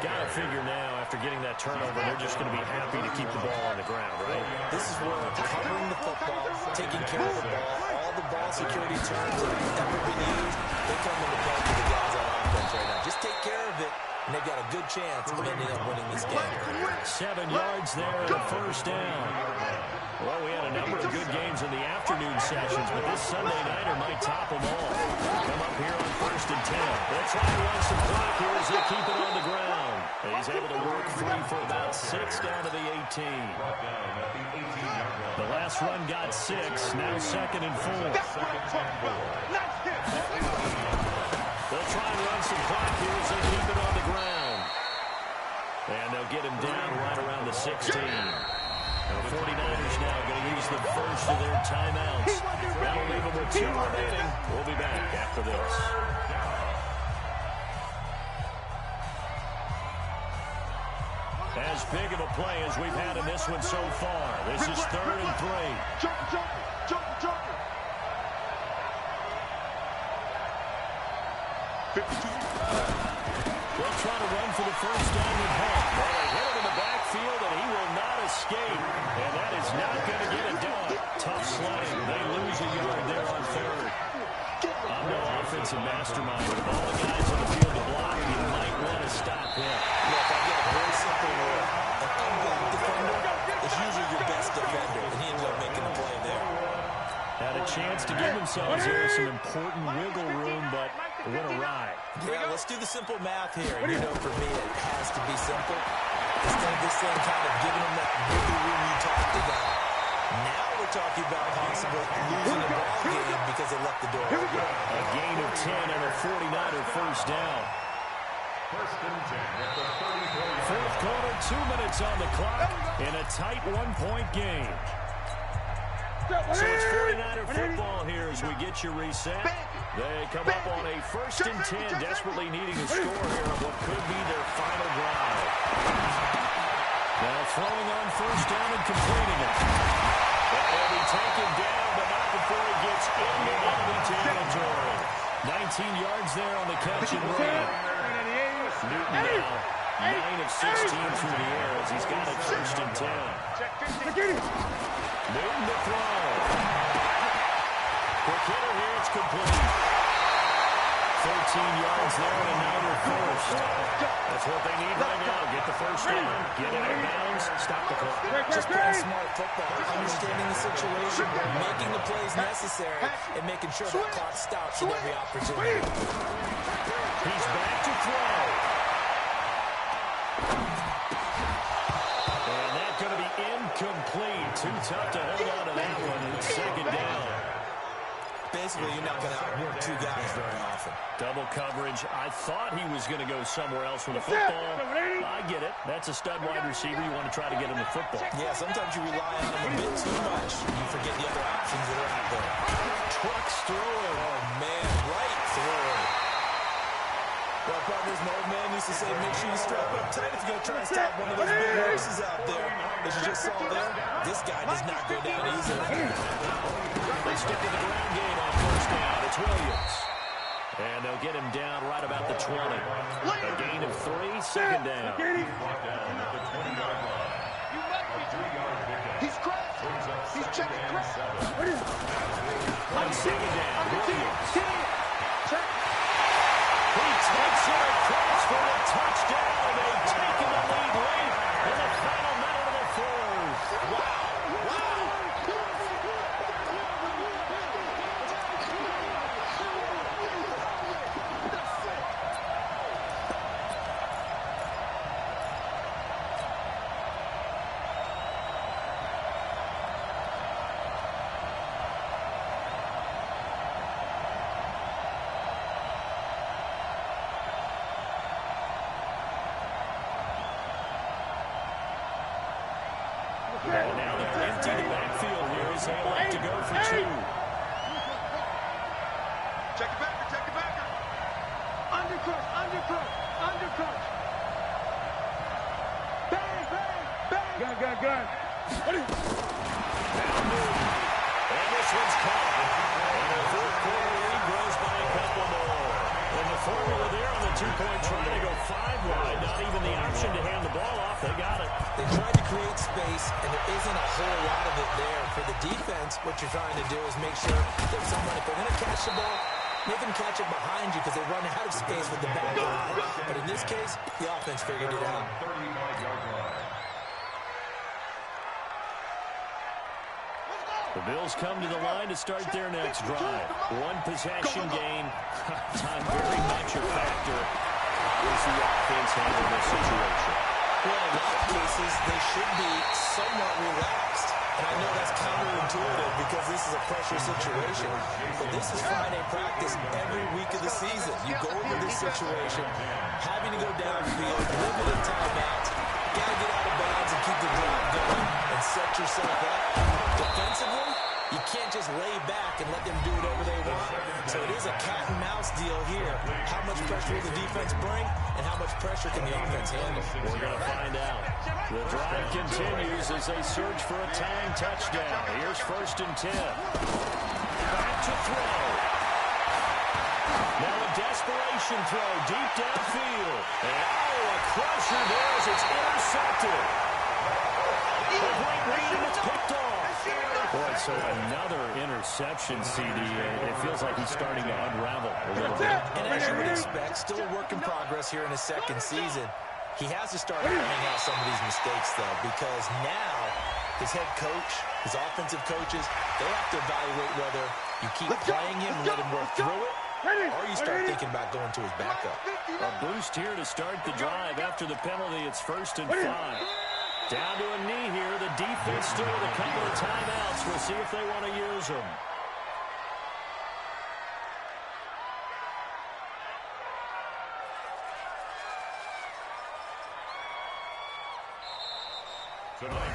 Got to figure now, after getting that turnover, they're just going to be happy to keep the ball on the ground, right? This is where covering the football, taking care of the ball, all the ball security terms that have ever been used, they come into play for the guys on offense right now. Just take care of it, and they've got a good chance of ending up winning this game. 7 yards there and a first down. Well, we had a number of good games in the afternoon sessions, but this Sunday nighter might top them all. Come up here on 1st and 10. They'll try to run some clock here as they keep it on the ground. And he's able to work free for about 6 down to the 18. The last run got 6, now 2nd and 4. They'll try and run some clock here as they keep it on the ground. And they'll get him down right around the 16. And the 49ers now going to use the first of their timeouts. That'll leave them with 2 remaining. We'll be back after this. As big of a play as we've had in this one so far. This is 3rd and 3. Jump. 52. They'll try to run for the first down with Hunt. Well, they hit him in the backfield, and he will not escape. And that is not going to get it done. Tough sledding. They lose a yard there on 3rd. I'm no offensive mastermind, but of all the guys on the field to block, you might want to stop him. Look, I've got a very simple rule. An unblocked defender is usually your best defender, and he ended up making the play there. Had a chance to give themselves there some important wiggle room, but it went awry. Yeah, let's do the simple math here. And you know, for me, it has to be simple. Instead of this thing kind of giving them that wiggle room you talked about, now we're talking about possibly losing a ball game because they left the door open. A gain of 10 and a 49er first down. 1st and 10 at the 34. 4th quarter, 2 minutes on the clock in a tight 1-point game. So it's 49er football here as we get you reset. They come up on a 1st and 10, desperately needing a score here on what could be their final drive. Now throwing on first down and completing it. They'll be taken down, but not before he gets into enemy territory. 19 yards there on the catch and run. Newton now 9 of 16 through the air as he's got it 1st and 10. Newton to throw. Quick hitter here, it's complete. yards there, and now they're forced. That's what they need right now. Get the first down, get out of bounds, stop the clock. Just playing smart football, understanding the situation, making the plays necessary, and making sure that clock stops at every opportunity. He's back to throw. And that's going to be incomplete. Too tough to hold on to that one. It's second down. Basically, you're not going to outwork two guys very often. Double coverage. I thought he was going to go somewhere else with the football. I get it. That's a stud wide receiver. You want to try to get him the football. Yeah, sometimes you rely on him a bit too much. You forget the other options that are out there. Trucks through it. Oh, man, right through it. Well, partners, my old man used to say, make sure you strap up tight if you're going to try and stop one of those big horses out there. As you just saw there, this guy does not go down easily. They stick to the ground game on first down. It's Williams. And they'll get him down right about the 20. A gain of 3, second down. He's cracked. He's checking cracked. On second down, Williams. He takes it across for the touchdown. They've taken the lead late in the final minute of the fourth. Wow. And now they're empty the backfield here as they elect to go for 2. Check it back. Undercut. Bang. Gun. Now Newton. And this one's caught. And the fourth quarter lead grows by a couple more. And the formula there on the 2-point try to go 5 wide. Not even the option to hand the ball off. They got it. They tried to create space, and there isn't a whole lot of it there. For the defense, what you're trying to do is make sure that someone, if they're going to catch the ball, make them catch it behind you because they run out of space with the back line. But in this case, the offense figured it out. The Bills come to the line to start their next drive. 1 possession game. Time very much a factor. Is the offense handling this situation? Well, in a lot of cases, they should be somewhat relaxed. And I know that's counterintuitive because this is a pressure situation. But this is Friday practice every week of the season. You go into this situation, having to go downfield, limited timeouts, got to get out of bounds and keep the drive going and set yourself up. Defensively, you can't just lay back and let them do whatever they want. So it is a cat and mouse deal here. How much pressure will the defense bring and how much pressure can the offense handle? We're going to find out. The drive continues as they search for a tying touchdown. Here's 1st and 10. Back to throw. Now a desperation throw deep downfield. And a crusher there as it's intercepted. A great read and it's picked off. Boy, so another interception, CD. It feels like he's starting to unravel a little bit. And as you would expect, still a work in progress here in his second season. He has to start ironing out some of these mistakes, though, because now his head coach, his offensive coaches, they have to evaluate whether you keep playing him and let him work through it, or you start thinking about going to his backup. A boost here to start the drive. After the penalty, it's 1st and 5. Down to a knee here. The defense still with a couple of timeouts. We'll see if they want to use them.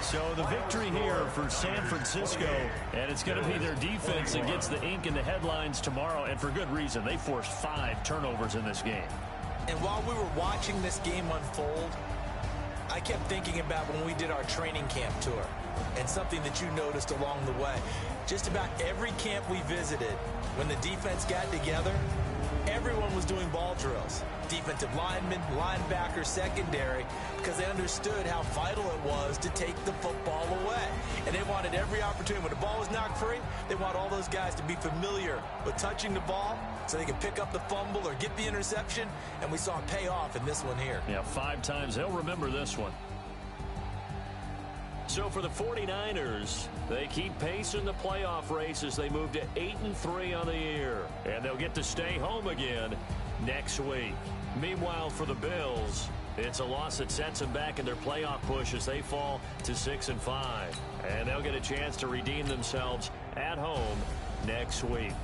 So the victory here for San Francisco, and it's going to be their defense that gets the ink in the headlines tomorrow, and for good reason. They forced 5 turnovers in this game. And while we were watching this game unfold, I kept thinking about when we did our training camp tour and something that you noticed along the way. Just about every camp we visited, when the defense got together, Everyone was doing ball drills. Defensive linemen, linebackers, secondary, because they understood how vital it was to take the football away. And they wanted every opportunity. When the ball was knocked free, they want all those guys to be familiar with touching the ball so they can pick up the fumble or get the interception. And we saw it pay off in this one here. Yeah, 5 times. They'll remember this one. So for the 49ers, they keep pace in the playoff race as they move to 8-3 on the year. And they'll get to stay home again next week. Meanwhile, for the Bills, it's a loss that sets them back in their playoff push as they fall to 6-5. And they'll get a chance to redeem themselves at home next week.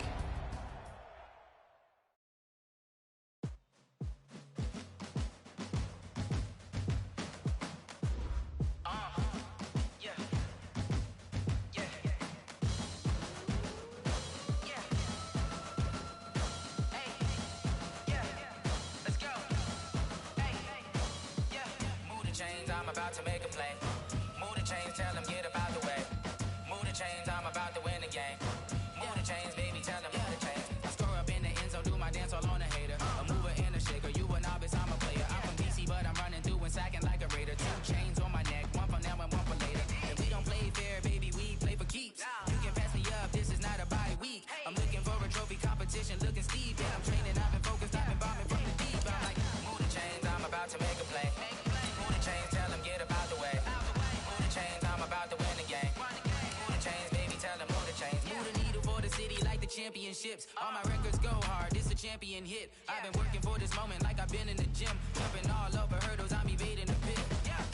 Championships, all my records go hard, this a champion hit. I've been working for this moment like I've been in the gym. Jumping all over hurdles, I'm evading the pit.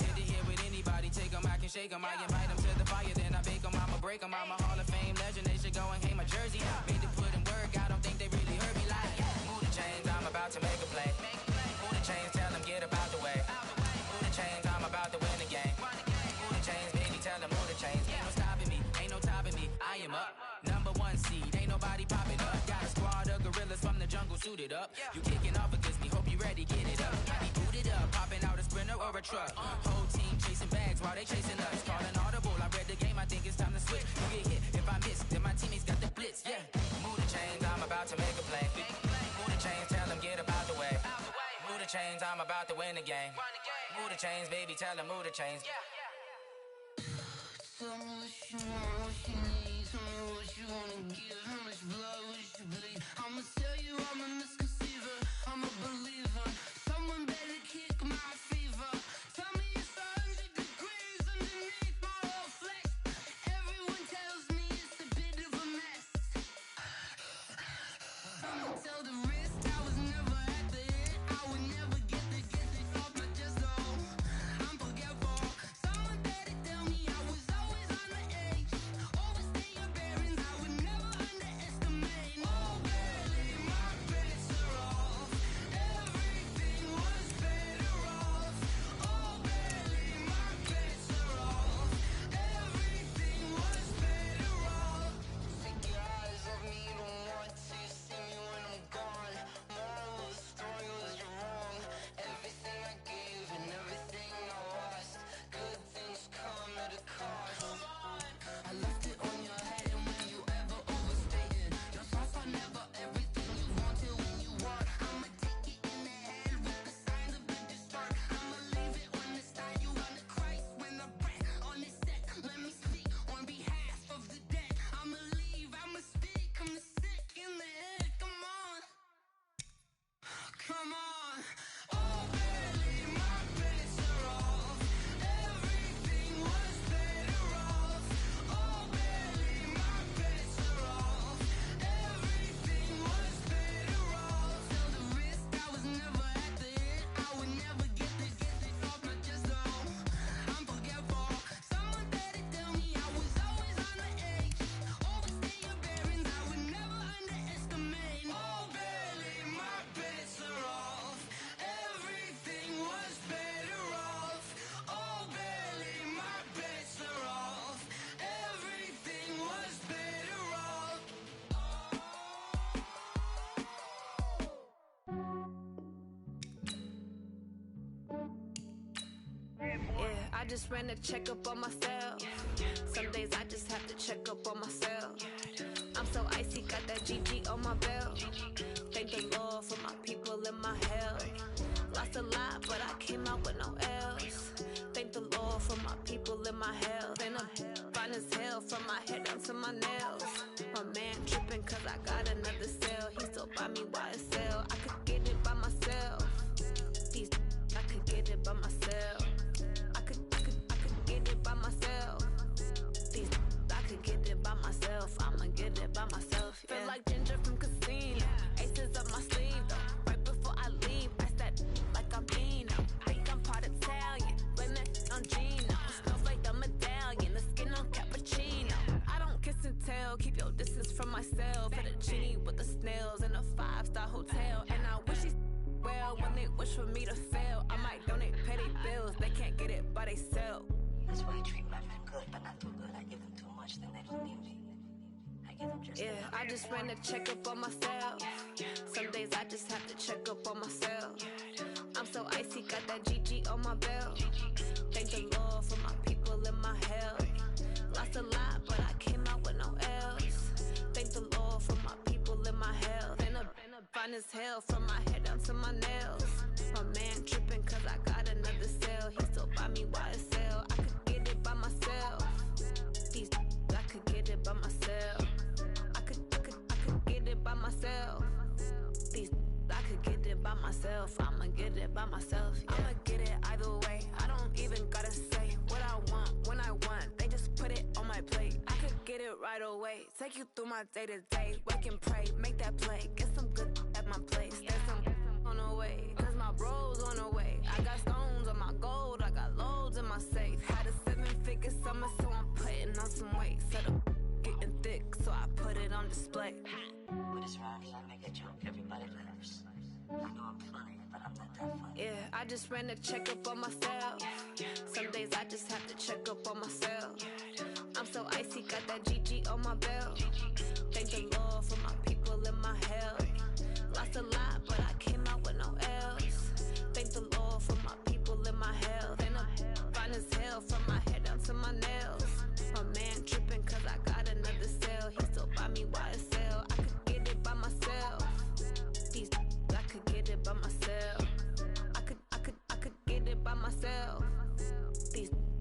Hit to here with anybody, take them, I can shake them. I invite them to the fire, then I bake them, I'ma break them. I'm a Hall of Fame legend, they should go and hang my jersey. Made to put in work, I don't think they really heard me like, move the chains, I'm about to make a play. Move the chains, tell them get up out the way. Move the chains, I'm about to win the game. Move the chains, baby, tell them move the chains. Ain't no stopping me, ain't no topping me, I am up. Number 1 seed, ain't nobody popping up. Got a squad of gorillas from the jungle suited up. You kicking off against me, hope you ready, get it up. I be booted up, popping out a sprinter or a truck. Whole team chasing bags while they chasing us. Calling audible, I read the game, I think it's time to switch. You get hit, if I miss, then my teammates got the blitz, yeah. Move the chains, I'm about to make a play. Move the chains, tell them get up out the way. Move the chains, I'm about to win the game. Move the chains, baby, tell them move the chains. Tell me what you want, what you need. Tell me what you wanna give. How much blood would you bleed? I'ma tell you I'm a misconceiver. I'm a believer. Someone better kick my fever. Tell me it's 100 degrees underneath my whole flesh. Everyone tells me it's a bit of a mess. I'ma tell the risk I was never at the hit. I would never get this off my chest, though. I'm forgetful. Someone better tell me I was always on the edge. Overstay your bearings, I would never underestimate. Oh, barely, my bets are off. Everything was better off. Oh, barely, my bets are off. Everything was better off. Take your eyes off me, don't want to see me when I'm gone. Moral of the story was you're wrong. Everything I gave and everything I lost. Good things come at a cost. I left it on your head, and when you ever overstated your thoughts are never everything you wanted when you want. I'ma take it in the head with the signs of a distort. I'ma leave it on the side. You on the Christ when the breath on the set. Let me speak on behalf of the dead. I'ma leave, I'ma speak. I'm the sick in the head. Come on, come on. Oh, barely, my bets are off. Everything was better off. Oh, barely, my bets are off. Everything was better off. Tell the risk I was never at the hit. I would never get this off my chest, though. I'm forgetful. Someone better tell me I was always on the edge. Overstay your bearings, I would never underestimate. Oh, barely, my bets are off. Everything was better off. Oh, barely, my bets are off. Everything was better off. Yeah, I just ran a checkup on myself. Some days I just have to check up on myself. I'm so icy, got that GG on my belt. Thank Thank the Lord for my people in my hell. Lost a lot, but I came out with no L's. Thank the Lord for my people in my hell. Been a fine as hell from my head down to my nails. My man tripping cause I got another cell. He still buy me YSL. I could get it by myself. I could get it by myself. I could get it by myself. I could get it by myself. I'ma get it by myself. Yeah. Feel like Ginger from Casino. Aces up my sleeve though. Right before I leave, I said like I'm Dino. Think I'm part Italian. Blame it on Gino. Smells like the medallion. The skin on cappuccino. I don't kiss and tell. Keep your distance from myself. Hit a genie with the snails in a 5-star hotel. And I wish he's well when they wish for me to fail. I might donate, pay their bills. They can't get it by they sell. That's why I treat women good, but not too good. I give them too much, then they don't need me. I give them just enough. I just ran a checkup on myself. Some days I just have to check up on myself. I'm so icy, got that GG on my belt. Thank the Lord for my people in my hell. Lost a lot, but I came out with no L's. Thank the Lord for my people in my hell. Been a fine as hell from my head down to my nails. My man tripping cause I got another cell. He still buy me YSL. I could get it by myself. I could get it by myself. I could get it by myself. I could get it by myself. I'ma get it by myself. Yeah. I'ma get it either way. I don't even gotta say what I want when I want. They just put it on my plate. I could get it right away. Take you through my day to day. Wake and pray, make that play. Get some good at my place. There's some on the way, cause my bros on the way. I got stones on my gold. I got loads in my safe. Had a 7-figure summer, so I'm putting on some weight. Set up getting thick, so I put it on display. With this round here, I make a joke. Everybody laughs. I know I'm funny, but I'm not that funny. Yeah, I just ran a checkup on myself. Some days I just have to check up on myself. I'm so icy, got that GG on my belt. Thank the Lord for my people in my hell. Lost a lot, but I came out with no L's. Thank the Lord for my people in my hell. Been a fine as hell from my head down to my nails. My man tripping cause I got another cell. He still buy me YSL. I could get it by myself. I could get it by myself. I could get it by myself.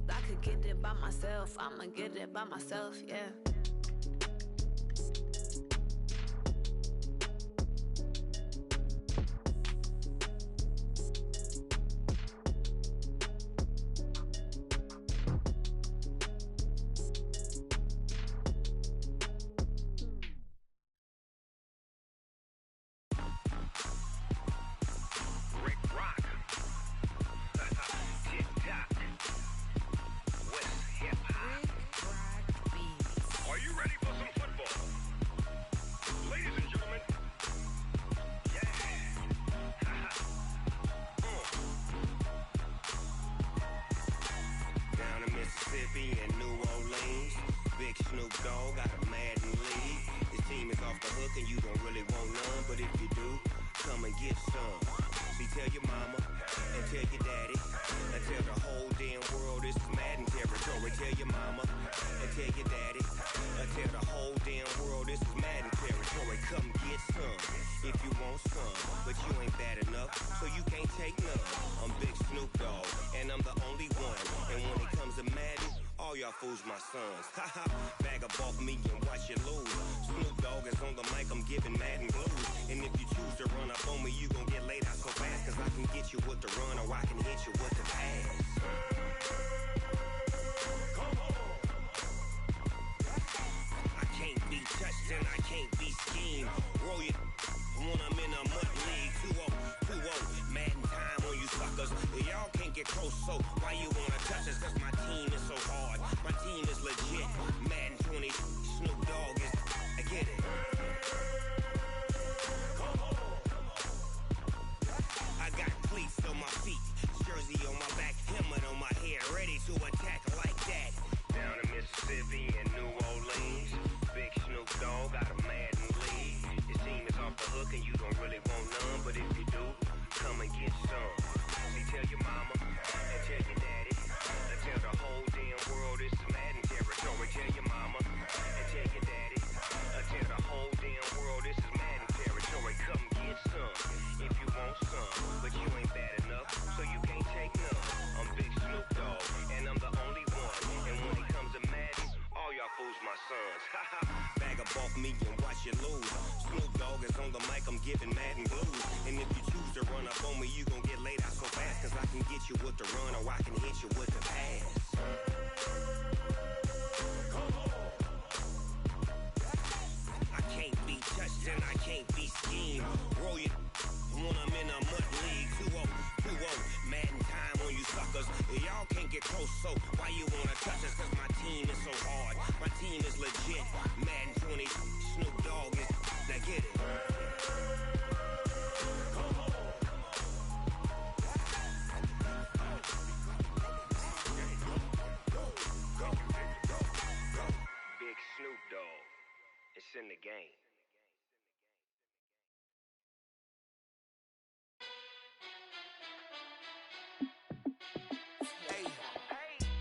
I could get it by myself. I'ma get it by myself, yeah. Fools my sons. Haha, bag up off me and watch you lose. Snoop Dogg is on the mic, I'm giving Madden blues. And if you choose to run up on me, you gon' get laid out so fast. Cause I can get you with the run or I can hit you with the pass. Come on. I can't be touched and I can't be schemed. Roll you when I'm in a mud league. 2-0, Madden time on you suckers. Y'all can't get close, so why you wanna touch us? Cause my team is so hard. My team is legit. Madden 20, Snoop Dogg is. I get it. Come on. I got cleats on my feet, jersey on my back, helmet on my head, ready to attack like that. Down in Mississippi and New Orleans, big Snoop Dogg got a Madden league. His team is off the hook and you don't really want none, but if you do, come and get some. See, tell your mama and tell your daddy, and tell the whole damn world it's Madden territory. Tell your mama and tell your daddy, and tell the whole damn off me and watch you lose. Snoop Dogg is on the mic, I'm giving mad and blues. And if you choose to run up on me, you gon' get laid out so fast. Cause I can get you with the run or I can hit you with the pass. I can't be touched and I can't be schemed. Roll you when I'm in a mud league. 2-0, 2-0, Madden time on you suckers. Y'all can't get close, so why you wanna touch us? Cause my team is so hard, my team is legit. Madden 20, Snoop Dogg is, now get it. Big Snoop Dogg, it's in the game.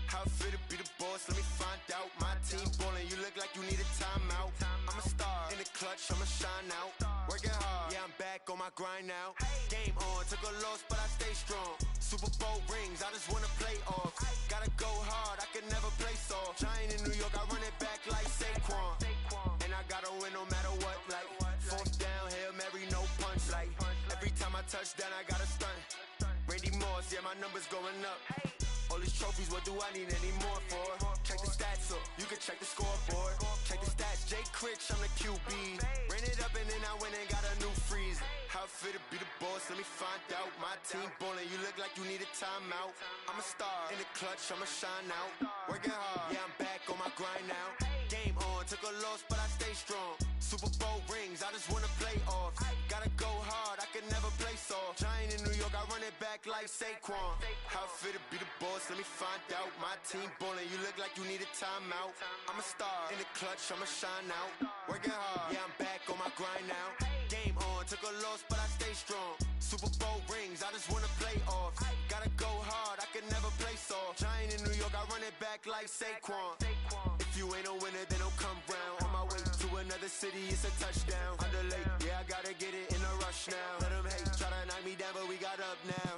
How fit to be the boss? Let me find out. My team ballin', you look like you need a timeout. I'm a star in the clutch, I'ma shine out. Working hard, yeah, I'm back on my grind now. Game on, took a loss, but I stay strong. Super Bowl rings, I just wanna play off. Gotta go hard, I can never play soft. Giant in New York, I run it back like Saquon. And I gotta win no matter what, like fourth down, Hail Mary, no punch. Like every time I touch down, I gotta stunt. Randy Moss, yeah, my numbers going up. All these trophies, what do I need any more for? Check the stats up, you can check the scoreboard. Check the stats, Jake Critch, I'm the QB. Ran it up and then I went and got a new freeze. How fit to be the boss, let me find out. My team ballin', you look like you need a timeout. I'm a star in the clutch, I'ma shine out. Working hard, yeah, I'm back on my grind now. Game on, took a loss, but I stay strong. Super Bowl rings, I just wanna play off. Gotta go hard, I can never play soft. Giant in New York, I run it back like Saquon. How fit to be the boss, let me find out. My team ballin', you look like you need a timeout. I'm a star in the clutch, I'ma shine out. Working hard, yeah, I'm back on my grind now. Game on, took a loss, but I stay strong. Super Bowl rings, I just wanna play off. Gotta go hard, I can never play soft. Giant in New York, I run it back like Saquon. If you ain't a winner, then don't come round. On my way to another city, it's a touchdown. Underlay, yeah, I gotta get it in a rush now. Let them hate, try to knock me down, but we got up now.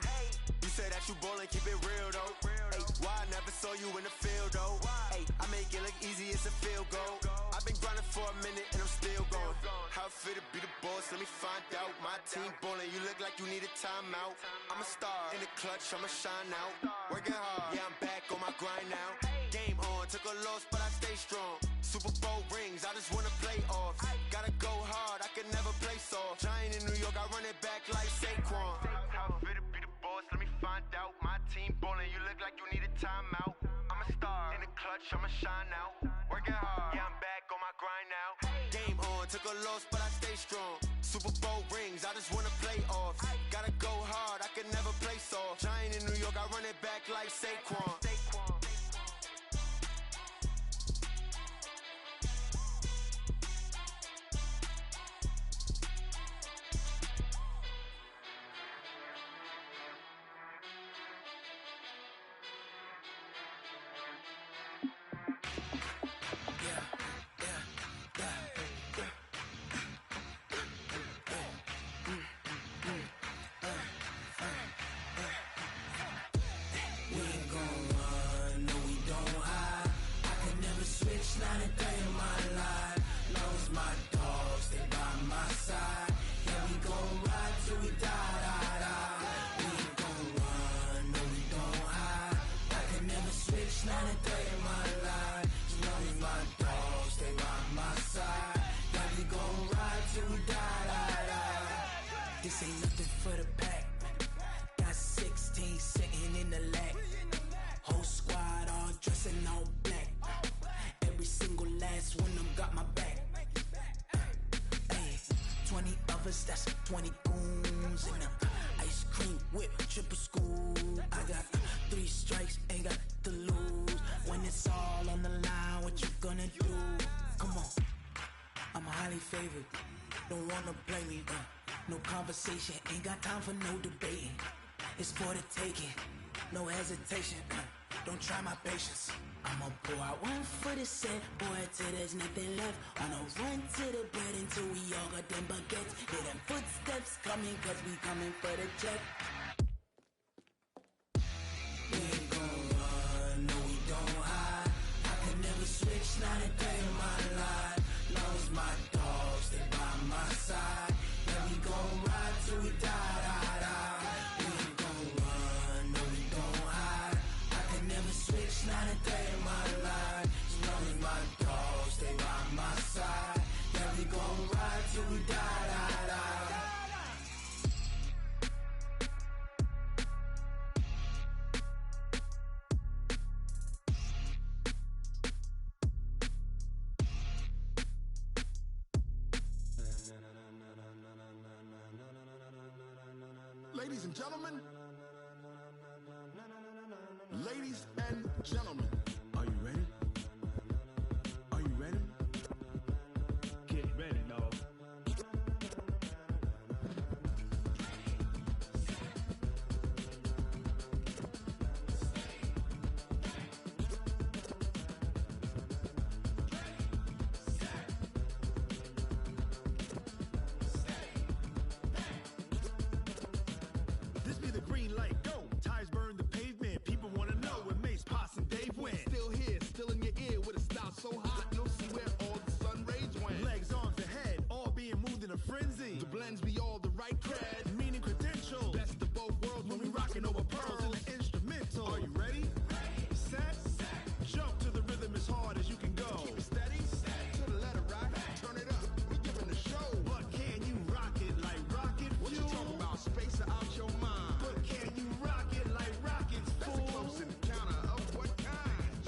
You say that you ballin', keep it real though. Hey, why I never saw you in the field though? Hey, I make it look easy, it's a field goal. I've been grinding for a minute and I'm still going. How fit to be the boss, let me find out. My team ballin', you look like you need a timeout. I'm a star in the clutch, I'ma shine out. Working hard, yeah, I'm back on my grind now. Game on, took a loss, but I stay strong. Super Bowl rings, I just wanna play off. Gotta go hard, I can never play soft. Giant in New York, I run it back like Saquon. How fit to be the boss, let me find out. My team ballin', you look like you need a timeout. I'm a star in the clutch, I'ma shine out. Working hard, yeah, I'm back on my grind now. Game on, took a loss, but I stay strong. Super Bowl rings, I just wanna play off. Gotta go hard, I can never play soft. Giant in New York, I run it back like Saquon. This ain't nothing for the pack. Got 16 sitting in the lap. Whole squad all dressing all black. Every single last one of them got my back. Hey, 20 of us, that's 20 goons in them. Ice cream whip, triple school. I got 3 strikes, ain't got to lose. When it's all on the line, what you gonna do? Come on, I'm highly favored. Don't wanna play me, no conversation, ain't got time for no debating. It's for the taking, no hesitation. Don't try my patience. I'ma pour out one for the set, boy, till there's nothing left. On a run to the bread until we all got them baguettes. Hear them footsteps coming, cause we coming for the check. We ain't gon' run, no we don't hide. I can never switch, not a day in my life. Long as my Ladies and gentlemen. Ladies and gentlemen. Are you ready? Are you ready? Get ready, dog. This be the green light, go. Tires burn the pavement. People wanna know where Mace, Potts, and Dave went. Still here, still in your ear with a style so hot, you'll see where all the sun rays went. Legs, arms, ahead, all being moved in a frenzy. The blends be all the right cred, meaning credentials. Best of both worlds when we rockin' over pearls in the instrumental. Are you ready? Set, jump to the rhythm as hard as you can go. Keep it steady, to the letter right. Turn it up, we giving the show. But can you rock it like rocket fuel? What you talking about? Space out your mind. But can you rock it like rockets, fool? That's a close encounter of what kind?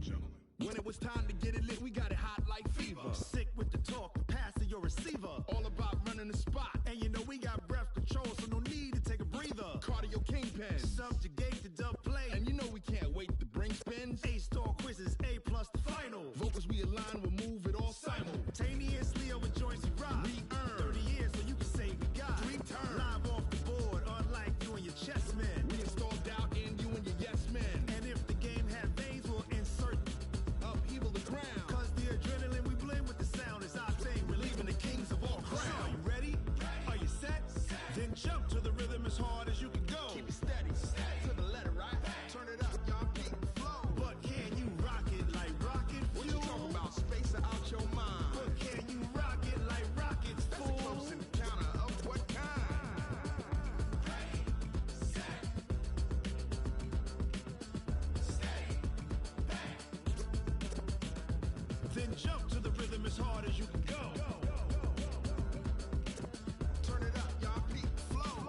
Gentlemen. When it was time to get it lit, we got it hot like fever. Sick with the talk, pass to your receiver. All about running the spot. And you know we got breath control, so no need to take a breather. Cardio kingpin, subjugate the dub play. And you know we can't wait to bring spins. A-star quizzes, A+ the final. Vocals we align, we'll move it all simultaneously over joints we rock. We earn 30 years so you can say we got 3 turns. Live off the board, unlike you and your chess men. We install doubt in you and your yes men. And if the game had veins, we'll insert upheaval the ground. Cause the adrenaline we blend with the sound is our thing. We're leaving the kings of all crowns. So are you ready? Are you set? Then jump to the rhythm as hard as you can go. Keep it steady, to the letter right. Turn it up, y'all keep the flow. But can you rock it like rocket fuel? What you talking about? Space out your mind. But can you rock it like rockets, fool? That's a close encounter of what kind? Then jump to the rhythm as hard as you can go. Turn it up, y'all peak flow.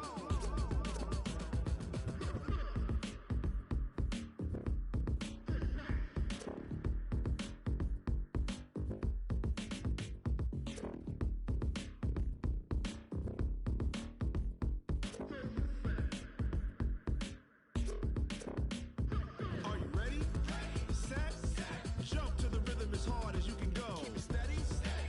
Are you ready? Set, jump to the rhythm as hard as you can go. Keep it steady,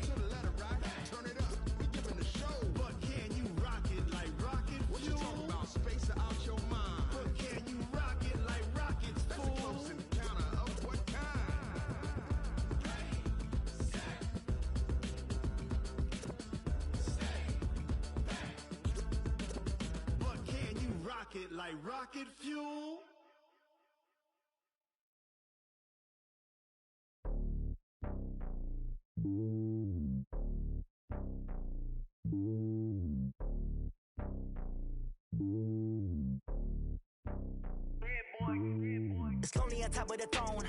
to the letter right. Turn it up, we giving the show. But can you rock it like rocket fuel? What you talking about? Space out your mind. But can you rock it like rockets, fool? That's a close encounter of what kind? But can you rock it like rocket fuel? It's lonely on top of the throne.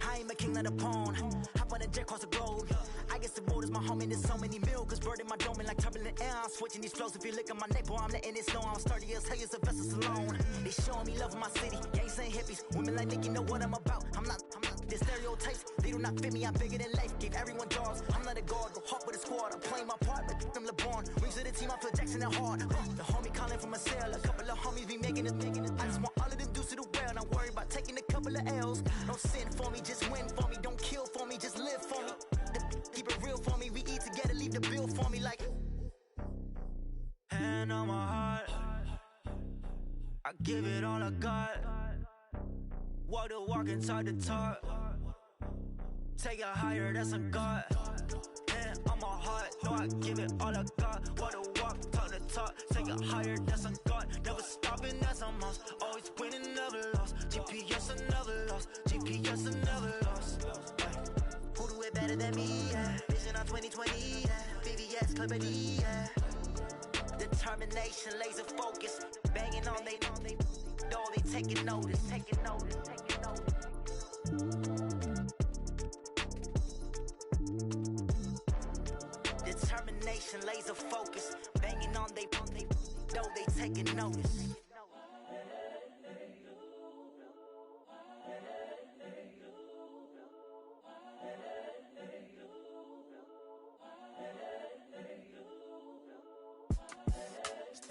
I ain't a king of the pawn. Hop on a jet across the globe. I guess the world is my home and there's so many milkers burning my dome and like turbulent air. I'm switching these flows. If you look at my neck, boy, I'm letting it slow. I'm sturdy as hell as a vessel alone. They showing me love in my city. Gang saying hippies. Women like Nicky know what I'm about. I'm not the stereotypes. They do not fit me. I'm bigger than life. Gave everyone jaws. I'm not a guard. Go hard with a squad. I'm playing my part, but I'm LeBron. Wings of the team. I feel Jackson and hard. The homie calling from a cell. A couple of homies be making it. I just want all of them dudes to the well. Not worry about taking a couple of L's. Don't sin for me, just win for me. Don't kill for me, just live for me. Keep it real for me. We eat together, leave the bill for me like. Hand on my heart, I give it all I got. Walk the walk inside the talk. Take it higher, that's a God. Hand on my heart, no, I give it all I got. Walk the walk, talk the talk. Take it higher, that's a God. Never stopping, that's a must. Always winning, never lost. GPS, I never lost. GPS, I never lost. Who do it better than me? Yeah. Vision on 2020. Yeah. VVS, Clippity. Yeah. Determination, laser focus. Banging on they door, they taking notice. Taking notice. Taking notice. Determination, laser focus. Banging on they door, they taking notice.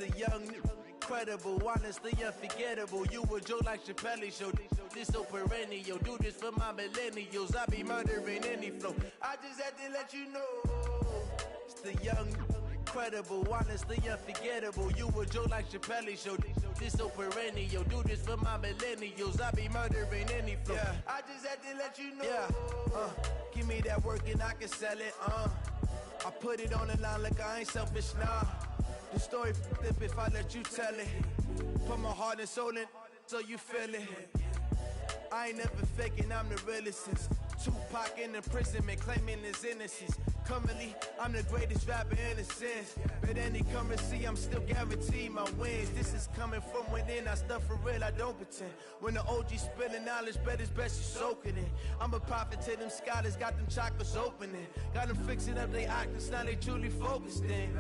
the young, incredible, honestly unforgettable. You a joke like Chappelle Show. This so perennial. Do this for my millennials. I be murdering any flow. I just had to let you know. It's the young, incredible, honestly unforgettable. You a joke like Chappelle Show. This so perennial. Do this for my millennials. I be murdering any flow. Yeah. I just had to let you know. Yeah. Give me that work and I can sell it. I put it on the line like I ain't selfish, nah. The story flip if I let you tell it. Put my heart and soul in so you feel it. I ain't never faking, I'm the realest since Tupac in imprisonment, claiming his innocence. Currently, I'm the greatest rapper in a sense. But any currency, I'm still guaranteed my wins. This is coming from within, I stuff for real, I don't pretend. When the OG spilling knowledge, bet it's best you soak it in. I'm a prophet to them scholars, got them chakras opening. Got them fixing up they actors, now they truly focused in.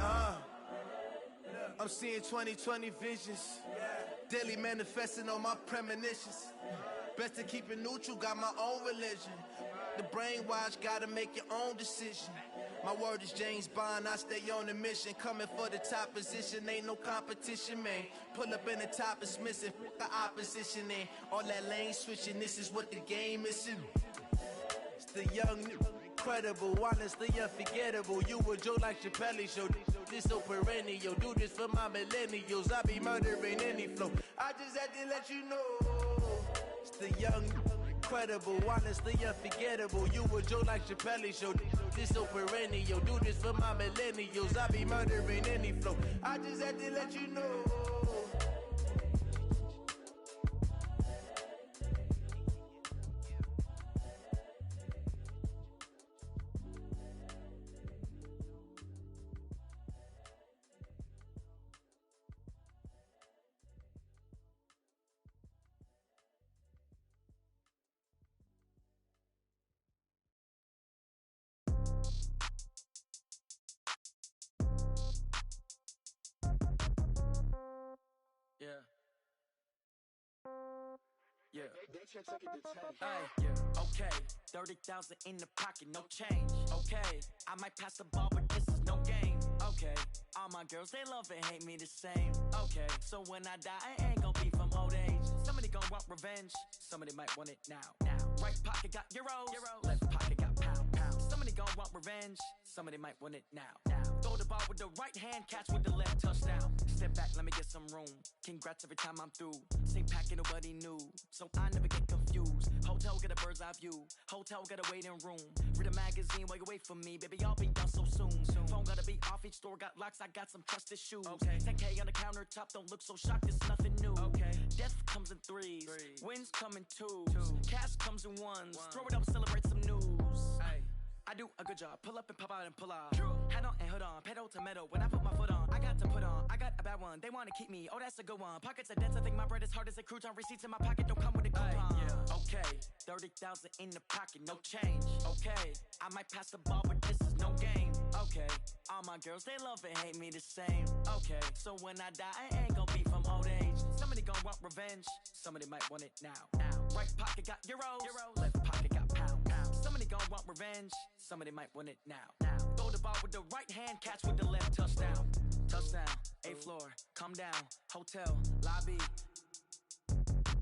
I'm seeing 2020 visions. Daily manifesting on my premonitions. Best to keep it neutral, got my own religion. The brainwash, gotta make your own decision. My word is James Bond, I stay on a mission. Coming for the top position, ain't no competition, man. Pull up in the top is missing, the opposition ain't. All that lane switching, this is what the game is. It's the young, incredible, honestly unforgettable. You a joke like Chappelle Show. This so perennial. Do this for my millennials. I be murdering any flow. I just had to let you know. It's the young, incredible, honestly unforgettable. You a joke like Chappelle Show. This so perennial. Do this for my millennials. I be murdering any flow. I just had to let you know. Yeah. Yeah. Hey, yeah. Okay. 30,000 in the pocket, no change. Okay. I might pass the ball, but this is no game. Okay. All my girls, they love and hate me the same. Okay. So when I die, I ain't gon' be from old age. Somebody gon' want revenge. Somebody might want it now. Right pocket got euros. Left pocket got pound. Somebody gon' want revenge. Somebody might want it now. Throw the ball with the right hand, catch with the left, touchdown. Step back, let me get some room. Congrats every time I'm through. Same packet, nobody knew, so I never get confused. Hotel get a bird's eye view. Hotel get a waiting room. Read a magazine while you wait for me, baby. I'll be done so soon. Phone gotta be off. Each store got locks. I got some trusted shoes. 10K on the countertop. Don't look so shocked. It's nothing new. Death comes in threes. Wins come in twos. Cash comes in ones. Throw it up, celebrate some news. I do a good job. Pull up and pop out and pull out. Head on and hood on. Pedal to metal. When I put my foot on, I got to put on. I got a bad one. They want to keep me. Oh, that's a good one. Pockets are dense. I think my bread is hard as a crouton. Receipts in my pocket don't come with a coupon. Yeah. Okay. 30,000 in the pocket. No change. Okay. I might pass the ball, but this is no game. Okay. All my girls, they love and hate me the same. Okay. So when I die, I ain't gonna be from old age. Somebody gon' want revenge. Somebody might want it now. Right pocket got euros. Left pocket got pound. Somebody gon' want revenge. Somebody might want it now. Throw the ball with the right hand, catch with the left, touchdown. Touchdown, 8th floor, come down, hotel, lobby.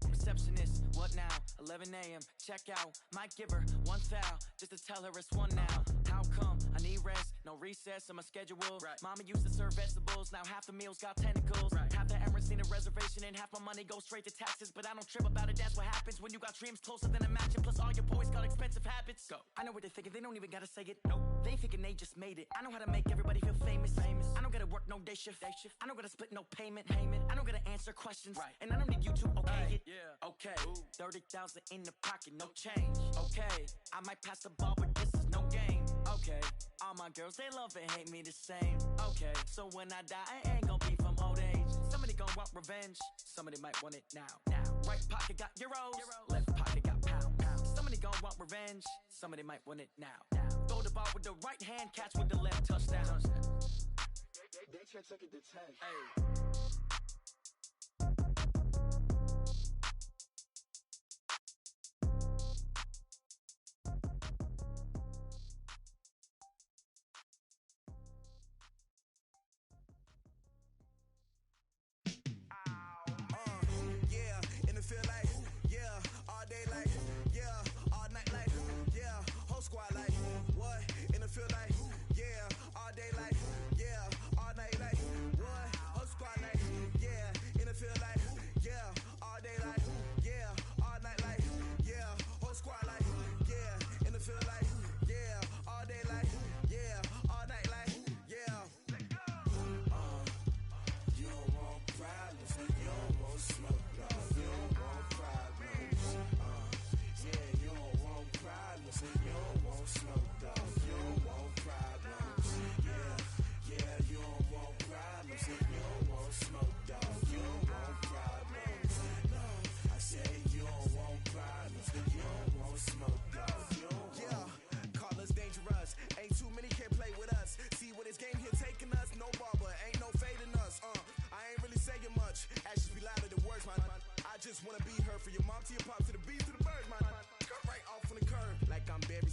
Receptionist, what now? 11 a.m., check out. Might give her one foul, just to tell her it's one now. How come? I need rest, no recess in my schedule. Mama used to serve vegetables, now half the meals got tentacles. Half the Emirates need a reservation and half my money goes straight to taxes. But I don't trip about it, that's what happens when you got dreams closer than a mansion. Plus all your boys got expensive habits. Go. I know what they're thinking, they don't even gotta say it. Nope. They thinking they just made it. I know how to make everybody feel famous. I don't gotta work no day shift. I don't gotta split no payment. I don't gotta answer questions. And I don't need you to okay it. Okay. 30,000 in the pocket, no change. Okay. I might pass the ball, but this is no game. Okay. All my girls, they love and hate me the same. Okay. So when I die, I ain't gonna be from old age. Somebody gon' want revenge. Somebody might want it now. Right pocket got euros. Left pocket got pound. Somebody gon' want revenge. Somebody might want it now. Throw the ball with the right hand, catch with the left, touchdown. They took it to 10.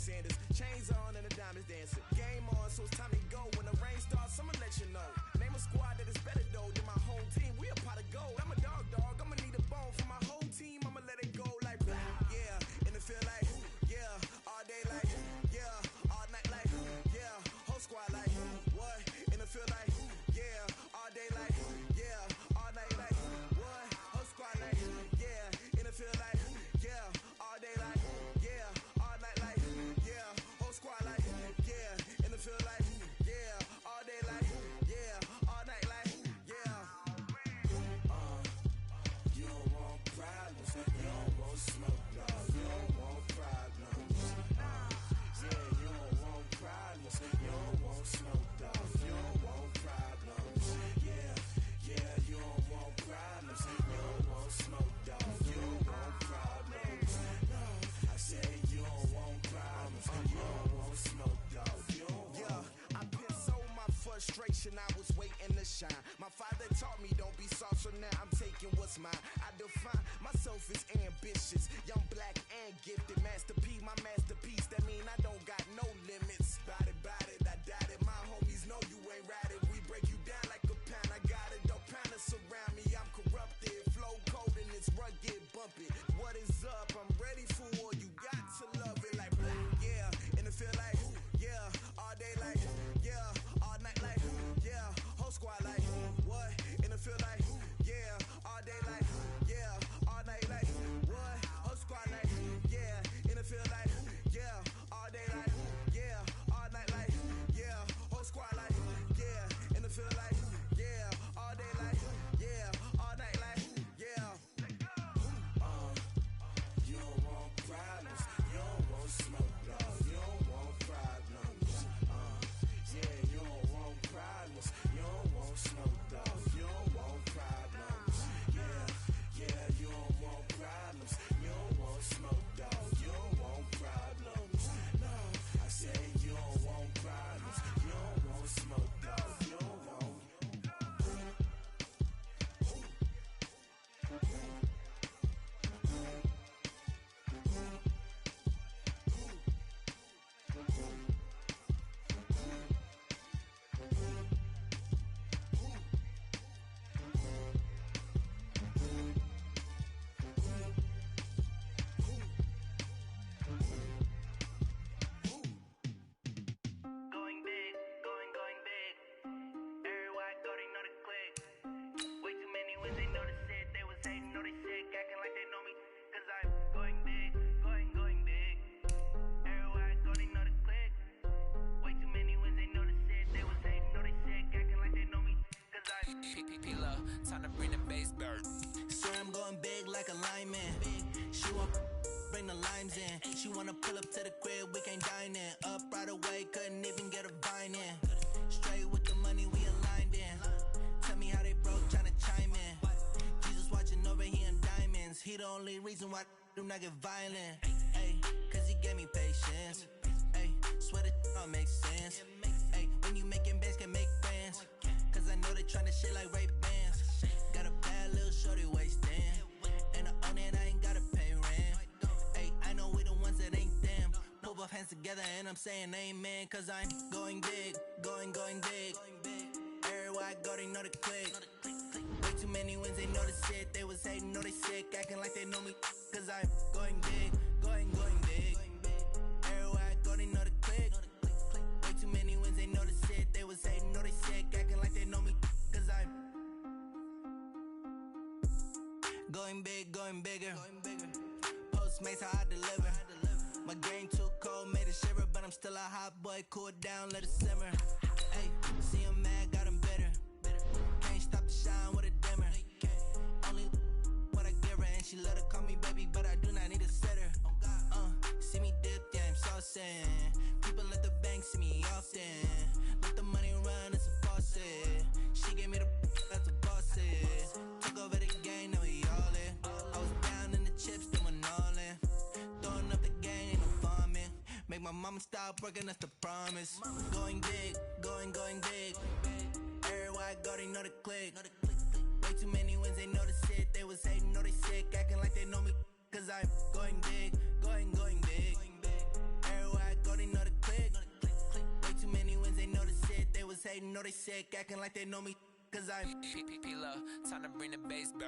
Sanders. Chains on and the diamonds dancing. Game on, so it's time to go. When the rain starts, I'ma let you know. Name a squad that is better though than my home team. We a pot of gold. I'm a dog. I'ma need a bone for my whole team. I'ma let it go like blah. Yeah, and it feel like yeah, all day like yeah, all night like yeah, whole squad like what? And it feel like yeah, all day like yeah, all night like what? Whole squad like yeah, and it feel like yeah, all day like yeah, all night like yeah, whole squad like yeah, and it feel like yeah, all day like yeah, all night like yeah. You don't want problems, you don't want smoke, dog. You don't want problems. Yeah, you don't want problems, you don't want smoke, dog. You don't want problems. Yeah, you don't want problems, you don't want smoke, dog. You don't want problems. No, I said you don't want problems, you don't want smoke, dog. You don't want. Yeah, I put so my frustration, I was waiting to shine. My father taught me don't be soft, so now I'm taking what's mine. I define myself as ambitious, young, black, and gifted. Master P, my masterpiece. That mean I don't got no limits. Bout it, I doubt it. My homies know you ain't ride it. We break you down like a pound. I got it, don't pound to surround me. I'm corrupted, flow cold and it's rugged, bumpy. What is up? I'm ready for war. You got to love it like blah, yeah, and it feel like yeah, all day like yeah, all night like yeah, whole squad like what? And it feel like yeah, all day like yeah, all night like what? Whole squad like yeah, and it feel like yeah, all day like yeah, all night like yeah, whole squad like yeah, and it feel like yeah, all day like yeah, all night like yeah. You don't want problems, you don't want smoke, dog. You don't want problems. Yeah, you don't want problems, you don't want smoke, dog. You don't want problems. Yeah, you don't want problems, you don't want smoke, dog. You don't want problems. No, I say you don't want problems, you don't want smoke, dog. You don't want. Going big, going big. Everywhere I go, they know the click. Way too many when they know the shit. They was hating, know they sick, acting like they know me. Cause I'm going big, going big. Everywhere I go, they know the click. Way too many when they know the shit. They was hating, know they sick, acting like they know me. Cause I'm P-P-P-Lo, time to bring the bass back. Swear I'm going big like a lineman. She want bring the limes in. She wanna pull up to the crib, we can't dine in. Up right away, couldn't even get a vine in. Straight with the money, we aligned in. Tell me how they broke, tryna chime in. Jesus watching over here in diamonds. He the only reason why do not get violent. Ay, cause he gave me patience. Ay, swear that don't make sense. Ay, when you making bands, can make friends. Cause I know they tryna shit like Ray Bans. Got a bad little shorty wasting. And I own it, I ain't gotta pay rent. Ay, I know we the ones that ain't them. Pull both hands together and I'm saying amen. Cause I'm going big, going big. Everywhere I go, they know the click. Way too many wins, they know the shit. They was hating, know they sick, acting like they know me. Cause I'm going big, going big. Everywhere I go, they know the click. Way too many wins, they know the shit. They was hating, know they sick, acting like they know me. Cause I'm going big, going bigger. Postmates how I deliver. My game too cold, made it shiver, but I'm still a hot boy. Cool it down, let it simmer. Hey, see him mad, got him bitter. Can't stop the shine with a dimmer. Only what I give her, and she let her call me baby, but I do not need a sitter. See me dip, yeah, I'm saucing. People at the bank see me often. Let the money run, it's a faucet. She gave me the that's a boss it. Took over the game, now we all in. I was down in the chips, then went all in. Throwing up the game, ain't no farming. Make my mama stop working, that's the promise. Going big, going big. Everywhere I go, they know the click. Way too many wins, they know the shit. They was hating, know they sick, acting like they know me. Cause I'm going big, going big. Everywhere I know they sick, acting like they know me, cause I'm P-Lo, time to bring the bass back.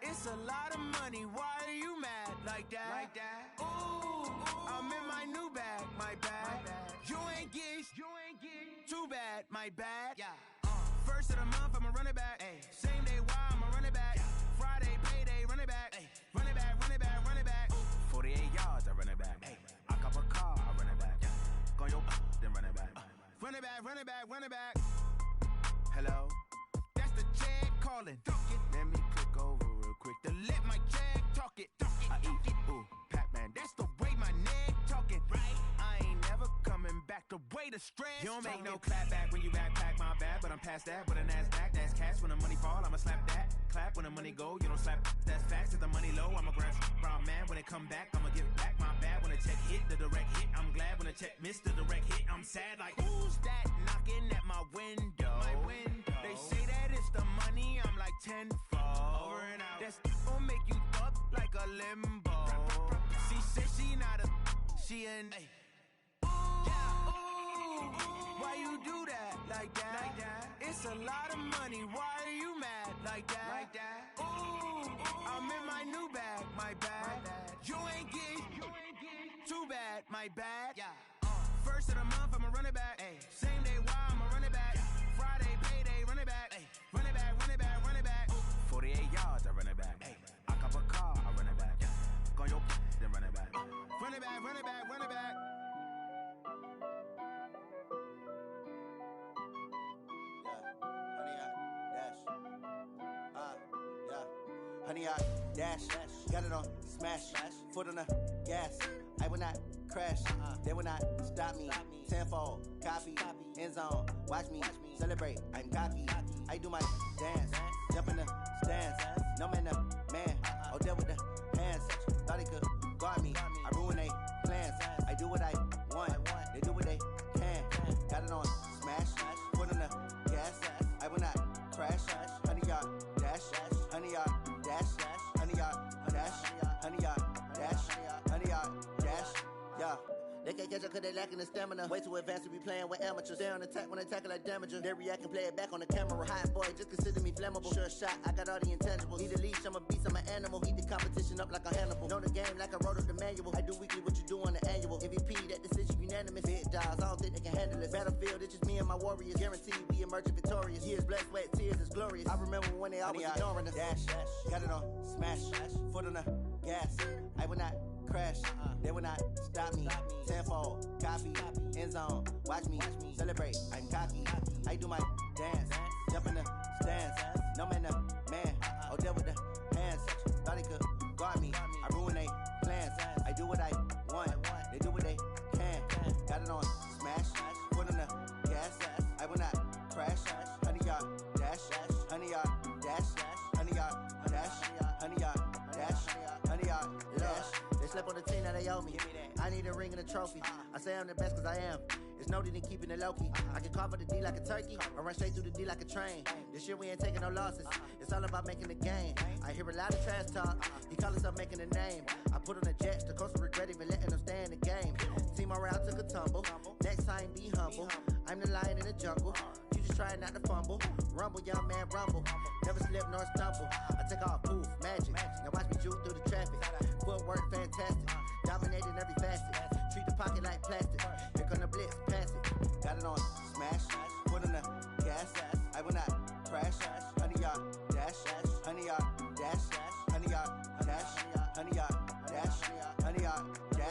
It's a lot of money, why are you mad like that? Ooh, I'm in my new bag, my bad. You ain't get too bad, my bad. First of the month, I'ma run it back. Same day, why I'ma run it back. Friday, payday, run it back. Run it back, run it back, run it back. 48 yards, I run it back. I cop a car, I run it back. Go your then run it back. Run it back, run it back, run it back. Hello? That's the check calling. Let me click over real quick to let my check talk it. I eat, ooh, Pac-Man, that's the way my neck talking. Right? I ain't never coming back the way the stress. You don't make no clap back when you backpack, my bad, but I'm past that. With a NASDAQ, that's cash. When the money fall, I'ma slap that. Clap when the money go, you don't slap. That's facts. If the money low, I'ma grab brown man. When it come back, I'ma give back my bad. When the check hit, the direct hit. I'm glad when the check missed the direct hit. I'm sad like, who's that knocking at my window? My window. They say that it's the money, I'm like tenfold. Over and out. That's gon' make you up like a limbo. She said she not a, she an. Why you do that like that? It's a lot of money, why are you mad like that? Ooh, I'm in my new bag, my bad. You ain't get too bad, my bad. First of the month, I'ma run it back. Same day, why I'ma run it back. Friday, payday, run it back. Run it back, run it back, run it back. 48 yards, I run it back. I cop a car, I run it back. Go your then run it back. Run it back, run it back, run it back. Honey, I dash, got it on smash, foot on the gas. I will not crash, they will not stop me. Tenfold, copy, end zone, watch me celebrate. I'm cocky, I do my dance, jump in the stands. No man, the man, oh, there with the hands. Thought he could guard me, I ruin they plans. I do what I want, they do what they can. Got it on smash, foot on the gas. I will not crash, honey, y'all dash, honey, y'all dash, honey, y'all dash, honey, y'all dash, honey, y'all dash, yeah. They can't catch up cause they lacking the stamina. Way too advanced to be playing with amateurs. Stay on attack when they tackle like damager. They react and play it back on the camera. Hot boy, just consider me flammable. Sure shot, I got all the intangibles. Need a leash, I'm a beast, I'm an animal. Eat the competition up like a Hannibal. Know the game like I wrote up the manual. I do weekly what you do on the annual. MVP, that decision unanimous. Big dials, I don't think they can handle it. Battlefield, it's just me and my warriors. Guaranteed we emerging victorious. Years, blood, sweat, tears, it's glorious. I remember when they always ignoring us. Dash, got it on smash, foot on the gas. I will not crash, they will not stop me. Tenfold, copy, end zone, watch me celebrate. I'm cocky, I do my dance, jump in the stands. No man, the man, oh, there with the hands. Thought he could guard me, I ruin they plans. I do what I want, they do what they can. Got it on smash, foot on the gas. I will not crash, honey, y'all dash, honey, y'all dash, honey, y'all dash, honey, y'all dash, honey, y'all dash. They slept on the team, now they owe me. I need a ring and a trophy. I say I'm the best cause I am. It's no need in keeping it low-key. I can carve up the D like a turkey, or run straight through the D like a train. This year we ain't taking no losses. It's all about making the game. I hear a lot of trash talk. He call himself making a name. I put on the jets, the coach will regret even letting them stay in the game. Team morale took a tumble. Next time be humble. I'm the lion in the jungle. You just trying not to fumble. Rumble, young man, rumble. Never slip nor stumble. I take off, poof, magic. Now watch me juke through the traffic. Footwork fantastic. Dominating every facet. Treat the pocket like plastic. Here come the blitz, pass it. Got it on smash, foot on the gas. I will not crash. Honey, y'all dash, honey, y'all dash, honey, y'all dash, honey, y'all dash, honey, y'all dash.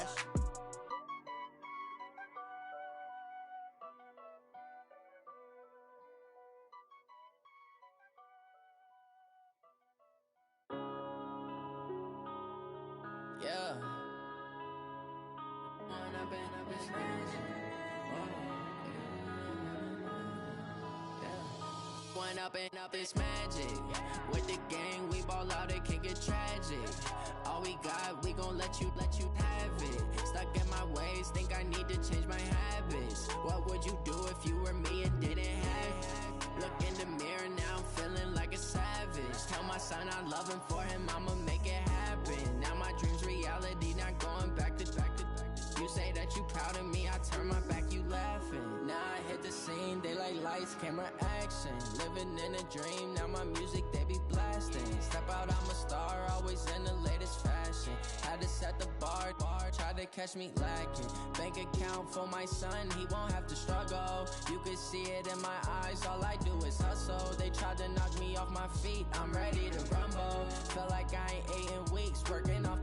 it's magic. One up and up, it's magic. With the gang, we ball out, it can get tragic. All we got, we gon' let you have it. Stuck in my ways, think I need to change my habits. What would you do if you were me and didn't have it? Look in the mirror, now I'm feeling like a savage. Tell my son I love him, for him I'ma make it happen. Now my dream's reality, not going back to. You say that you proud of me, I turn my back, you laughing. Now I hit the scene, they like lights, camera, action. Living in a dream, now my music, they be blasting. Step out, I'm a star, always in the latest fashion. Had to set the bar, try to catch me lacking. Bank account for my son, he won't have to struggle. You can see it in my eyes, all I do is hustle. They tried to knock me off my feet, I'm ready to rumble. Feel like I ain't ate in weeks, working off